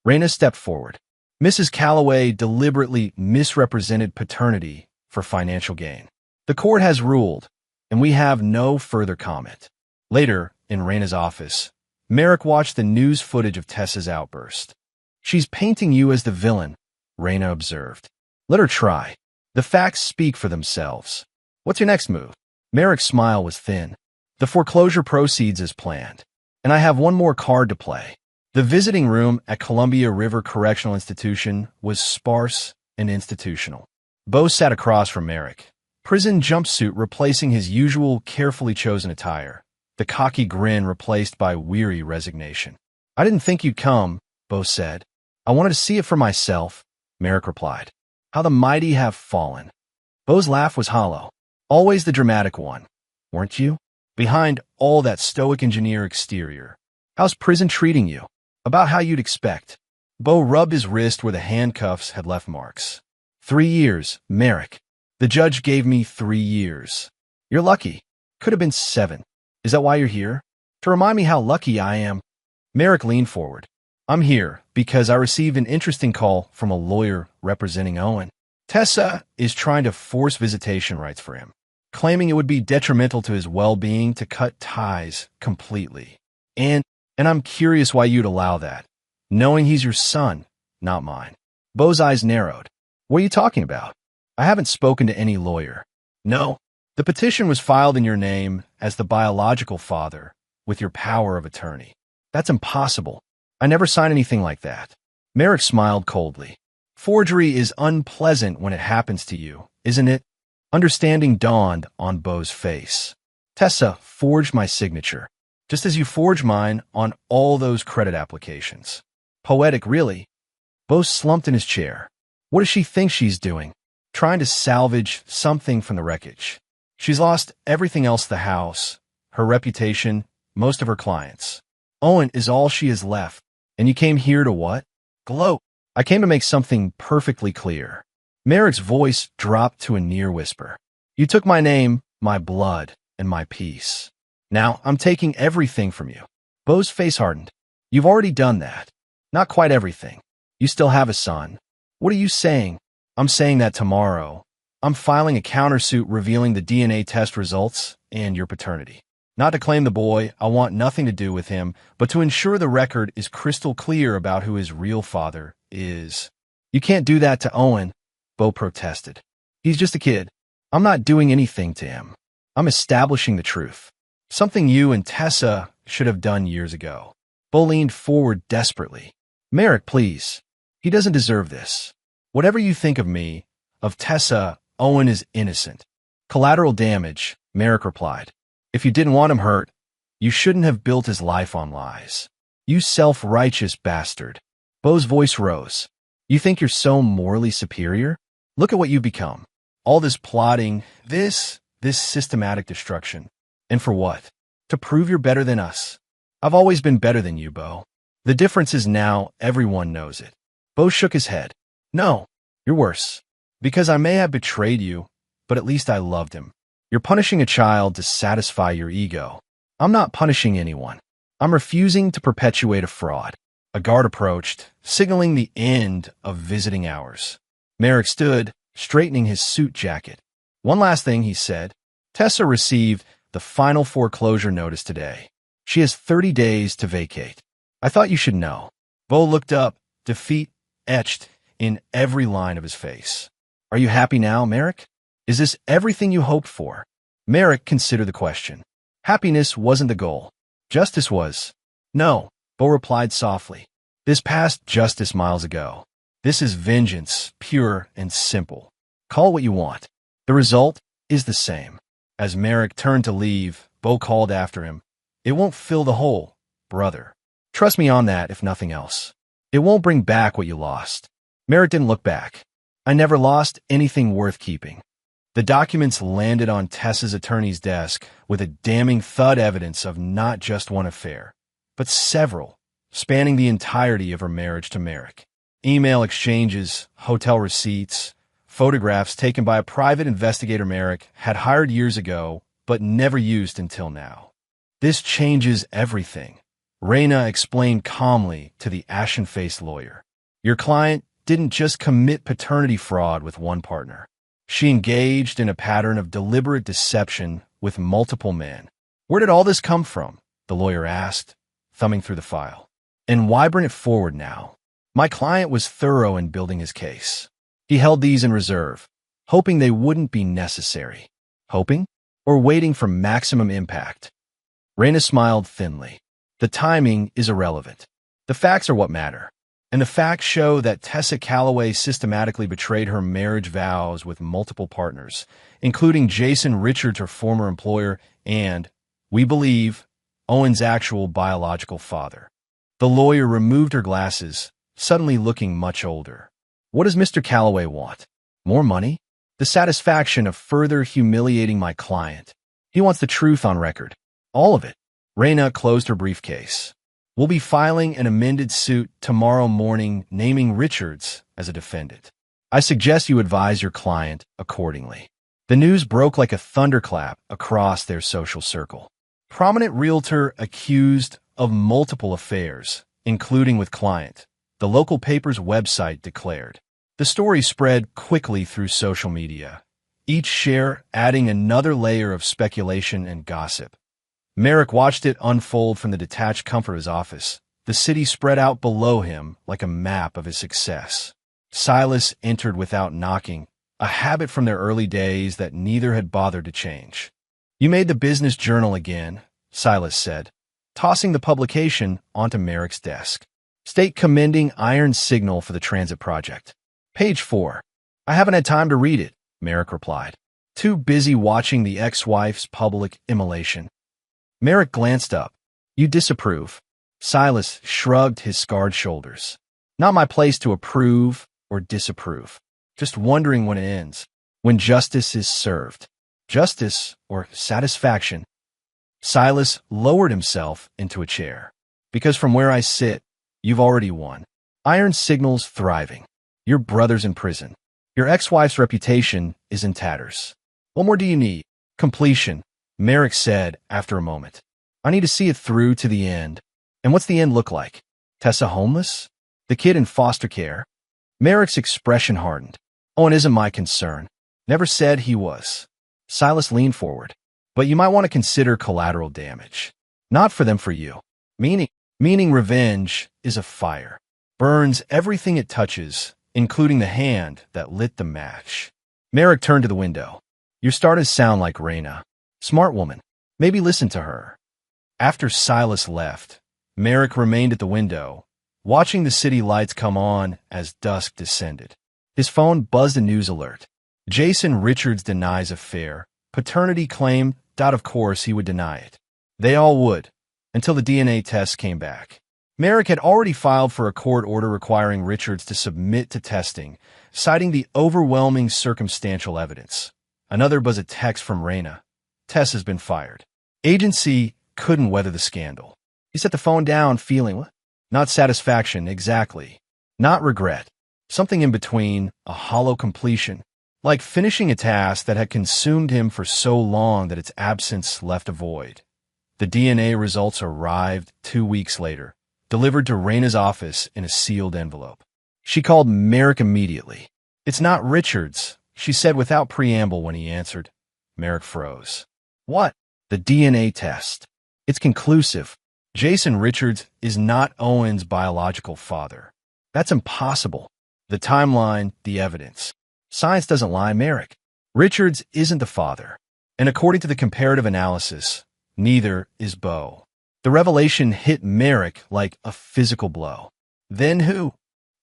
Raina stepped forward. Mrs. Calloway deliberately misrepresented paternity for financial gain. The court has ruled, and we have no further comment. Later, in Raina's office, Merrick watched the news footage of Tessa's outburst. She's painting you as the villain, Raina observed. Let her try. The facts speak for themselves. What's your next move? Merrick's smile was thin. The foreclosure proceeds as planned. And I have one more card to play. The visiting room at Columbia River Correctional Institution was sparse and institutional. Beau sat across from Merrick, prison jumpsuit replacing his usual carefully chosen attire, the cocky grin replaced by weary resignation. I didn't think you'd come, Beau said. I wanted to see it for myself, Merrick replied. How the mighty have fallen. Beau's laugh was hollow, always the dramatic one. Weren't you? Behind all that stoic engineer exterior. How's prison treating you? About how you'd expect. Beau rubbed his wrist where the handcuffs had left marks. 3 years, Merrick. The judge gave me 3 years. You're lucky. Could have been 7. Is that why you're here? To remind me how lucky I am. Merrick leaned forward. I'm here because I received an interesting call from a lawyer representing Owen. Tessa is trying to force visitation rights for him, claiming it would be detrimental to his well-being to cut ties completely. And And I'm curious why you'd allow that, knowing he's your son, not mine. Bo's eyes narrowed. What are you talking about? I haven't spoken to any lawyer. No. The petition was filed in your name as the biological father with your power of attorney. That's impossible. I never signed anything like that. Merrick smiled coldly. Forgery is unpleasant when it happens to you, isn't it? Understanding dawned on Bo's face. Tessa forged my signature, just as you forged mine on all those credit applications. Poetic, really. Bo slumped in his chair. What does she think she's doing? Trying to salvage something from the wreckage. She's lost everything else: the house, her reputation, most of her clients. Owen is all she has left. And you came here to what? Gloat. I came to make something perfectly clear. Merrick's voice dropped to a near whisper. You took my name, my blood, and my peace. Now I'm taking everything from you. Bo's face hardened. You've already done that. Not quite everything. You still have a son. What are you saying? I'm saying that tomorrow, I'm filing a countersuit revealing the DNA test results and your paternity. Not to claim the boy, I want nothing to do with him, but to ensure the record is crystal clear about who his real father is. You can't do that to Owen, Bo protested. He's just a kid. I'm not doing anything to him. I'm establishing the truth. Something you and Tessa should have done years ago. Bo leaned forward desperately. Merrick, please. He doesn't deserve this. Whatever you think of me, of Tessa, Owen is innocent. Collateral damage, Merrick replied. If you didn't want him hurt, you shouldn't have built his life on lies. You self-righteous bastard. Bo's voice rose. You think you're so morally superior? Look at what you've become. All this plotting, this systematic destruction. And for what? To prove you're better than us. I've always been better than you, Bo. The difference is now everyone knows it. Bo shook his head. No, you're worse. Because I may have betrayed you, but at least I loved him. You're punishing a child to satisfy your ego. I'm not punishing anyone. I'm refusing to perpetuate a fraud. A guard approached, signaling the end of visiting hours. Merrick stood, straightening his suit jacket. One last thing, he said. Tessa received the final foreclosure notice today. She has 30 days to vacate. I thought you should know. Bo looked up, defeat etched in every line of his face. Are you happy now, Merrick? Is this everything you hoped for? Merrick considered the question. Happiness wasn't the goal. Justice was. No, Bo replied softly. This passed justice miles ago. This is vengeance, pure and simple. Call it what you want. The result is the same. As Merrick turned to leave, Bo called after him. It won't fill the hole, brother. Trust me on that, if nothing else. It won't bring back what you lost. Merrick didn't look back. I never lost anything worth keeping. The documents landed on Tessa's attorney's desk with a damning thud, evidence of not just one affair, but several, spanning the entirety of her marriage to Merrick. Email exchanges, hotel receipts, photographs taken by a private investigator Merrick had hired years ago, but never used until now. This changes everything, Raina explained calmly to the ashen-faced lawyer. Your client didn't just commit paternity fraud with one partner. She engaged in a pattern of deliberate deception with multiple men. Where did all this come from? The lawyer asked, thumbing through the file. And why bring it forward now? My client was thorough in building his case. He held these in reserve, hoping they wouldn't be necessary. Hoping? Or waiting for maximum impact? Raina smiled thinly. The timing is irrelevant. The facts are what matter. And the facts show that Tessa Calloway systematically betrayed her marriage vows with multiple partners, including Jason Richards, her former employer, and, we believe, Owen's actual biological father. The lawyer removed her glasses, suddenly looking much older. What does Mr. Calloway want? More money? The satisfaction of further humiliating my client. He wants the truth on record. All of it. Raina closed her briefcase. We'll be filing an amended suit tomorrow morning naming Richards as a defendant. I suggest you advise your client accordingly. The news broke like a thunderclap across their social circle. Prominent realtor accused of multiple affairs, including with client, the local paper's website declared. The story spread quickly through social media, each share adding another layer of speculation and gossip. Merrick watched it unfold from the detached comfort of his office, the city spread out below him like a map of his success. Silas entered without knocking, a habit from their early days that neither had bothered to change. "You made the business journal again," Silas said, tossing the publication onto Merrick's desk. "State commending iron signal for the transit project. Page 4. "I haven't had time to read it," Merrick replied. "Too busy watching the ex-wife's public immolation." Merrick glanced up. "You disapprove." Silas shrugged his scarred shoulders. "Not my place to approve or disapprove. Just wondering when it ends, when justice is served. Justice or satisfaction." Silas lowered himself into a chair. "Because from where I sit, you've already won. Iron Signal's thriving. Your brother's in prison. Your ex-wife's reputation is in tatters. What more do you need?" "Completion," Merrick said after a moment. "I need to see it through to the end." "And what's the end look like? Tessa homeless? The kid in foster care?" Merrick's expression hardened. "Owen isn't my concern. Never said he was." Silas leaned forward. "But you might want to consider collateral damage. Not for them, for you. Meaning revenge is a fire. Burns everything it touches, including the hand that lit the match." Merrick turned to the window. "You're starting to sound like Raina. Smart woman. Maybe listen to her." After Silas left, Merrick remained at the window, watching the city lights come on as dusk descended. His phone buzzed a news alert. Jason Richards denies affair. Paternity claim. Of course he would deny it. They all would, until the DNA tests came back. Merrick had already filed for a court order requiring Richards to submit to testing, citing the overwhelming circumstantial evidence. Another was a text from Raina. "Tess has been fired." Agency couldn't weather the scandal. He set the phone down, feeling what? Not satisfaction, exactly. Not regret. Something in between, a hollow completion. Like finishing a task that had consumed him for so long that its absence left a void. The DNA results arrived 2 weeks later, delivered to Raina's office in a sealed envelope. She called Merrick immediately. "It's not Richards," she said without preamble when he answered. Merrick froze. "What?" "The DNA test. It's conclusive. Jason Richards is not Owen's biological father." "That's impossible." "The timeline, the evidence. Science doesn't lie, Merrick. Richards isn't the father. And according to the comparative analysis, neither is Beau." The revelation hit Merrick like a physical blow. "Then who?"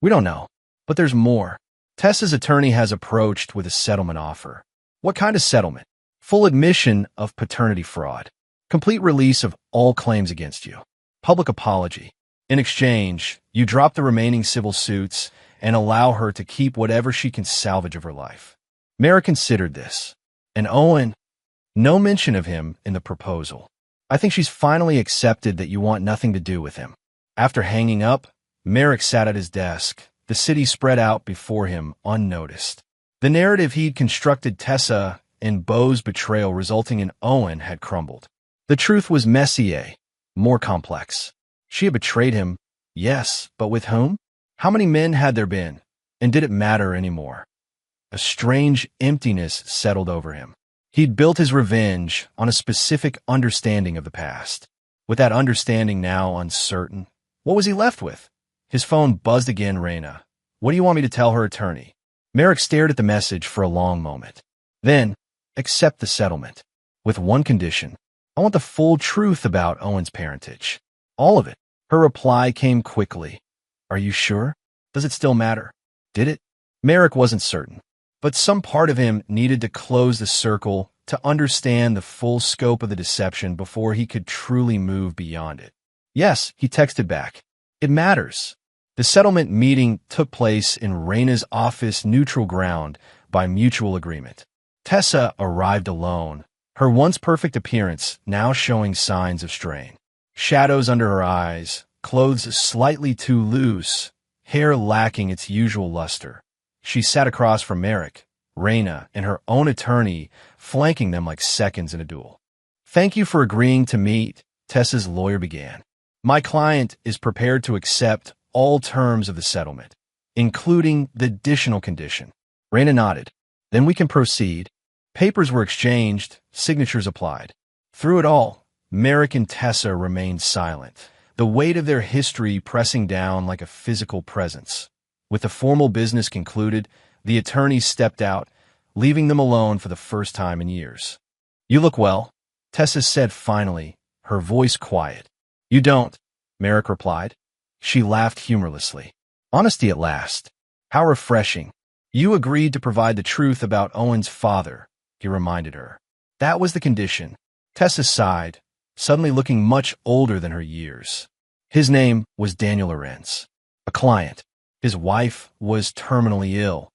"We don't know. But there's more. Tessa's attorney has approached with a settlement offer." "What kind of settlement?" "Full admission of paternity fraud. Complete release of all claims against you. Public apology. In exchange, you drop the remaining civil suits and allow her to keep whatever she can salvage of her life." Merrick considered this. "And Owen?" "No mention of him in the proposal. I think she's finally accepted that you want nothing to do with him." After hanging up, Merrick sat at his desk, the city spread out before him unnoticed. The narrative he'd constructed Tessa and Beau's betrayal resulting in Owen had crumbled. The truth was messier, more complex. She had betrayed him, yes, but with whom? How many men had there been, and did it matter anymore? A strange emptiness settled over him. He'd built his revenge on a specific understanding of the past. With that understanding now uncertain, what was he left with? His phone buzzed again. "Raina, what do you want me to tell her attorney?" Merrick stared at the message for a long moment. Then, "Accept the settlement. With one condition. I want the full truth about Owen's parentage. All of it." Her reply came quickly. "Are you sure? Does it still matter?" Did it? Merrick wasn't certain. But some part of him needed to close the circle to understand the full scope of the deception before he could truly move beyond it. "Yes," he texted back. "It matters." The settlement meeting took place in Raina's office, neutral ground, by mutual agreement. Tessa arrived alone, her once perfect appearance now showing signs of strain. Shadows under her eyes, clothes slightly too loose, hair lacking its usual luster. She sat across from Merrick, Raina, and her own attorney, flanking them like seconds in a duel. "Thank you for agreeing to meet," Tessa's lawyer began. "My client is prepared to accept all terms of the settlement, including the additional condition." Raina nodded. "Then we can proceed." Papers were exchanged, signatures applied. Through it all, Merrick and Tessa remained silent, the weight of their history pressing down like a physical presence. With the formal business concluded, the attorney stepped out, leaving them alone for the first time in years. "You look well," Tessa said finally, her voice quiet. "You don't," Merrick replied. She laughed humorlessly. "Honesty at last. How refreshing. You agreed to provide the truth about Owen's father," he reminded her. "That was the condition." Tessa sighed, suddenly looking much older than her years. His name was Daniel Lorenz, a client. His wife was terminally ill,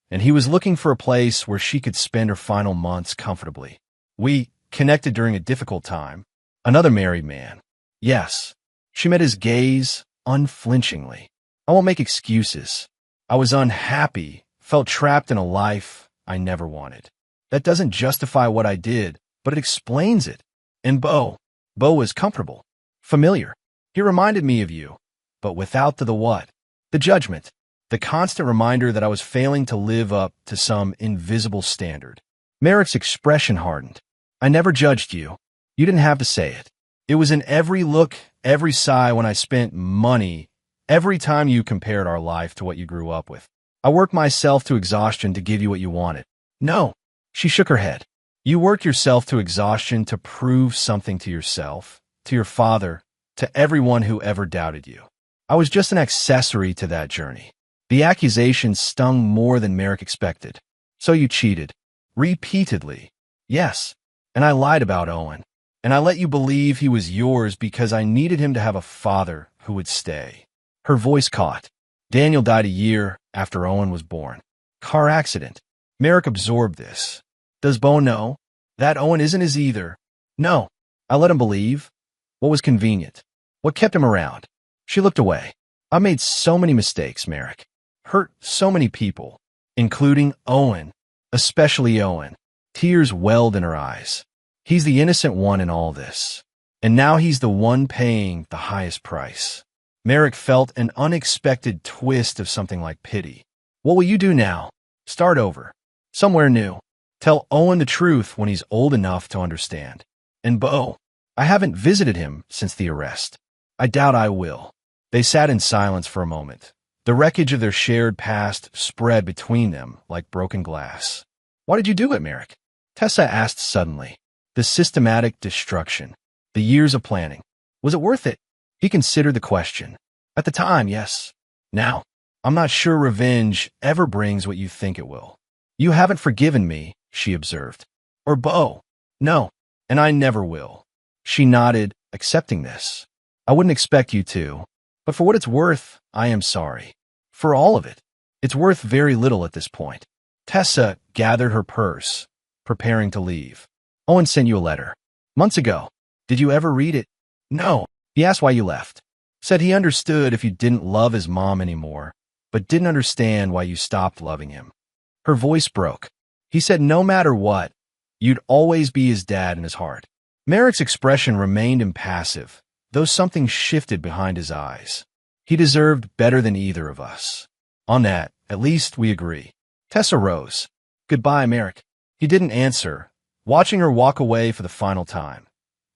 and he was looking for a place where she could spend her final months comfortably. "We connected during a difficult time." Another married man. Yes. She met his gaze unflinchingly. "I won't make excuses. I was unhappy, felt trapped in a life I never wanted. That doesn't justify what I did, but it explains it. And Bo was comfortable, familiar. He reminded me of you, but without the what? The judgment, the constant reminder that I was failing to live up to some invisible standard." Merrick's expression hardened. "I never judged you. You didn't have to say it. It was in every look, every sigh when I spent money, every time you compared our life to what you grew up with. I worked myself to exhaustion to give you what you wanted." "No." She shook her head. "You worked yourself to exhaustion to prove something to yourself, to your father, to everyone who ever doubted you. I was just an accessory to that journey." The accusation stung more than Merrick expected. "So you cheated?" "Repeatedly." "Yes. And I lied about Owen. And I let you believe he was yours because I needed him to have a father who would stay." Her voice caught. "Daniel died a year after Owen was born. Car accident." Merrick absorbed this. "Does Bo know? That Owen isn't his either?" "No. I let him believe. What was convenient? What kept him around?" She looked away. "I made so many mistakes, Merrick. Hurt so many people, including Owen, especially Owen." Tears welled in her eyes. "He's the innocent one in all this. And now he's the one paying the highest price." Merrick felt an unexpected twist of something like pity. "What will you do now? Start over. Somewhere new. Tell Owen the truth when he's old enough to understand. And Bo, I haven't visited him since the arrest. I doubt I will." They sat in silence for a moment. The wreckage of their shared past spread between them like broken glass. "Why did you do it, Merrick?" Tessa asked suddenly. "The systematic destruction. The years of planning. Was it worth it?" He considered the question. "At the time, yes. Now, I'm not sure revenge ever brings what you think it will." "You haven't forgiven me," she observed. "Or Bo." "No, and I never will." She nodded, accepting this. "I wouldn't expect you to, but for what it's worth, I am sorry. For all of it. It's worth very little at this point." Tessa gathered her purse, preparing to leave. "Owen sent you a letter. Months ago. Did you ever read it?" "No." "He asked why you left. Said he understood if you didn't love his mom anymore, but didn't understand why you stopped loving him." Her voice broke. "He said no matter what, you'd always be his dad in his heart." Merrick's expression remained impassive, though something shifted behind his eyes. "He deserved better than either of us. On that, at least we agree." Tessa rose. "Goodbye, Merrick." He didn't answer, watching her walk away for the final time.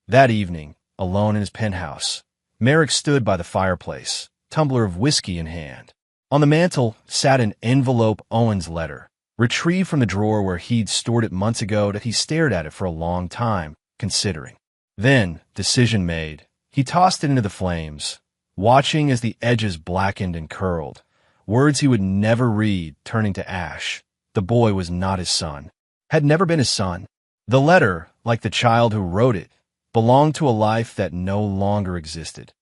That evening, alone in his penthouse, Merrick stood by the fireplace, tumbler of whiskey in hand. On the mantel sat an envelope Owen's letter, retrieved from the drawer where he'd stored it months ago. That he stared at it for a long time, considering. Then, decision made, he tossed it into the flames, watching as the edges blackened and curled, words he would never read turning to ash. The boy was not his son, had never been his son. The letter, like the child who wrote it, belonged to a life that no longer existed.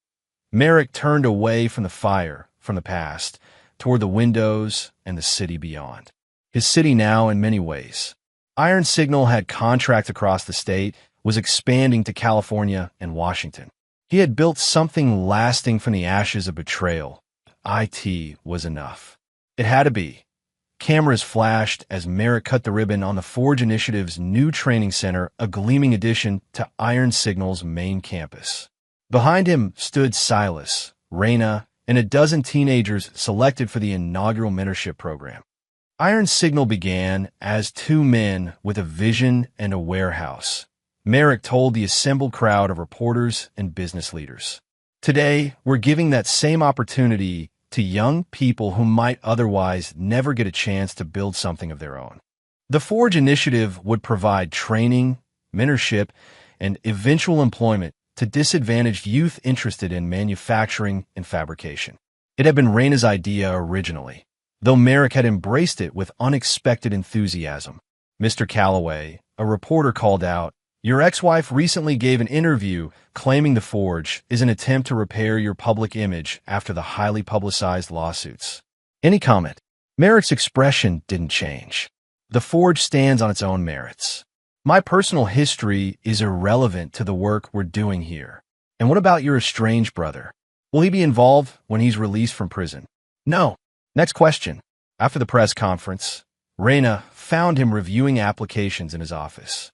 Merrick turned away from the fire, from the past, toward the windows and the city beyond. His city now, in many ways. Iron Signal had contracts across the state, was expanding to California and Washington. He had built something lasting from the ashes of Betrayal. IT was enough. It had to be. Cameras flashed as Merrick cut the ribbon on the Forge Initiative's new training center, a gleaming addition to Iron Signal's main campus. Behind him stood Silas, Raina, and a dozen teenagers selected for the inaugural mentorship program. Iron Signal began as two men with a vision and a warehouse, Merrick told the assembled crowd of reporters and business leaders. Today, we're giving that same opportunity to young people who might otherwise never get a chance to build something of their own. The Forge initiative would provide training, mentorship, and eventual employment to disadvantaged youth interested in manufacturing and fabrication. It had been Raina's idea originally, though Merrick had embraced it with unexpected enthusiasm. Mr. Calloway, a reporter, called out, "Your ex-wife recently gave an interview claiming the Forge is an attempt to repair your public image after the highly publicized lawsuits." Any comment? Merrick's expression didn't change. The Forge stands on its own merits. My personal history is irrelevant to the work we're doing here. And what about your estranged brother? Will he be involved when he's released from prison? No. Next question. After the press conference, Raina found him reviewing applications in his office.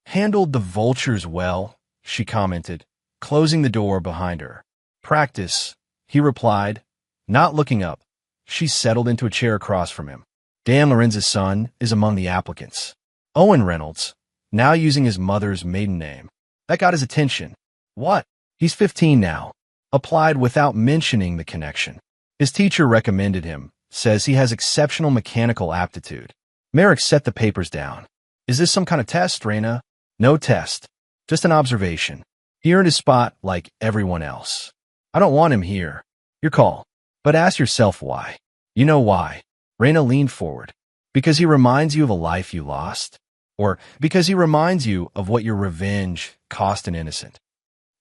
"Handled the vultures well," she commented, closing the door behind her. "Practice," he replied, not looking up. She settled into a chair across from him. Dan Lorenz's son is among the applicants. Owen Reynolds, now using his mother's maiden name. That got his attention. What? He's 15 now. Applied without mentioning the connection. His teacher recommended him, says he has exceptional mechanical aptitude. Merrick set the papers down. "Is this some kind of test, Raina?" "No test. Just an observation. He earned his spot like everyone else. I don't want him here. Your call. But ask yourself why." "You know why." Raina leaned forward. "Because he reminds you of a life you lost? Or because he reminds you of what your revenge cost an innocent?"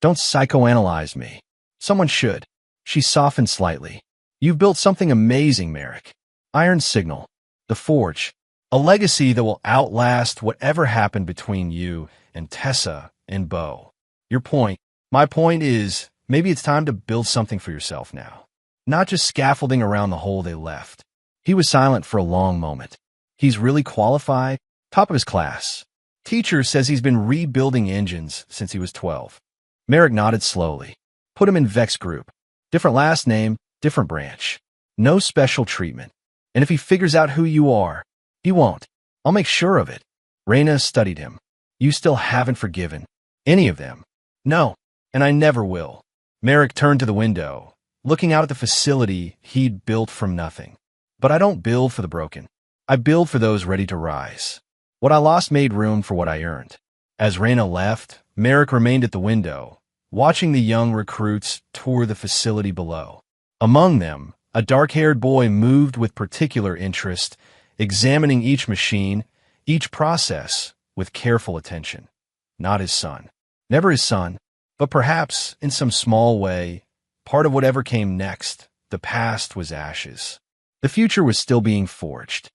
"Don't psychoanalyze me. Someone should." She softened slightly. "You've built something amazing, Merrick. Iron Signal. The Forge. A legacy that will outlast whatever happened between you and Tessa and Bo. Your point. My point is, maybe it's time to build something for yourself now. Not just scaffolding around the hole they left." He was silent for a long moment. "He's really qualified? Top of his class. Teacher says he's been rebuilding engines since he was 12. Merrick nodded slowly. "Put him in Vex Group. Different last name, different branch. No special treatment. And if he figures out who you are, he won't. I'll make sure of it." Raina studied him. "You still haven't forgiven any of them?" "No, and I never will." Merrick turned to the window, looking out at the facility he'd built from nothing. "But I don't build for the broken. I build for those ready to rise. What I lost made room for what I earned." As Raina left, Merrick remained at the window, watching the young recruits tour the facility below. Among them, a dark-haired boy moved with particular interest, examining each machine, each process, with careful attention. Not his son. Never his son, but perhaps, in some small way, part of whatever came next. The past was ashes. The future was still being forged.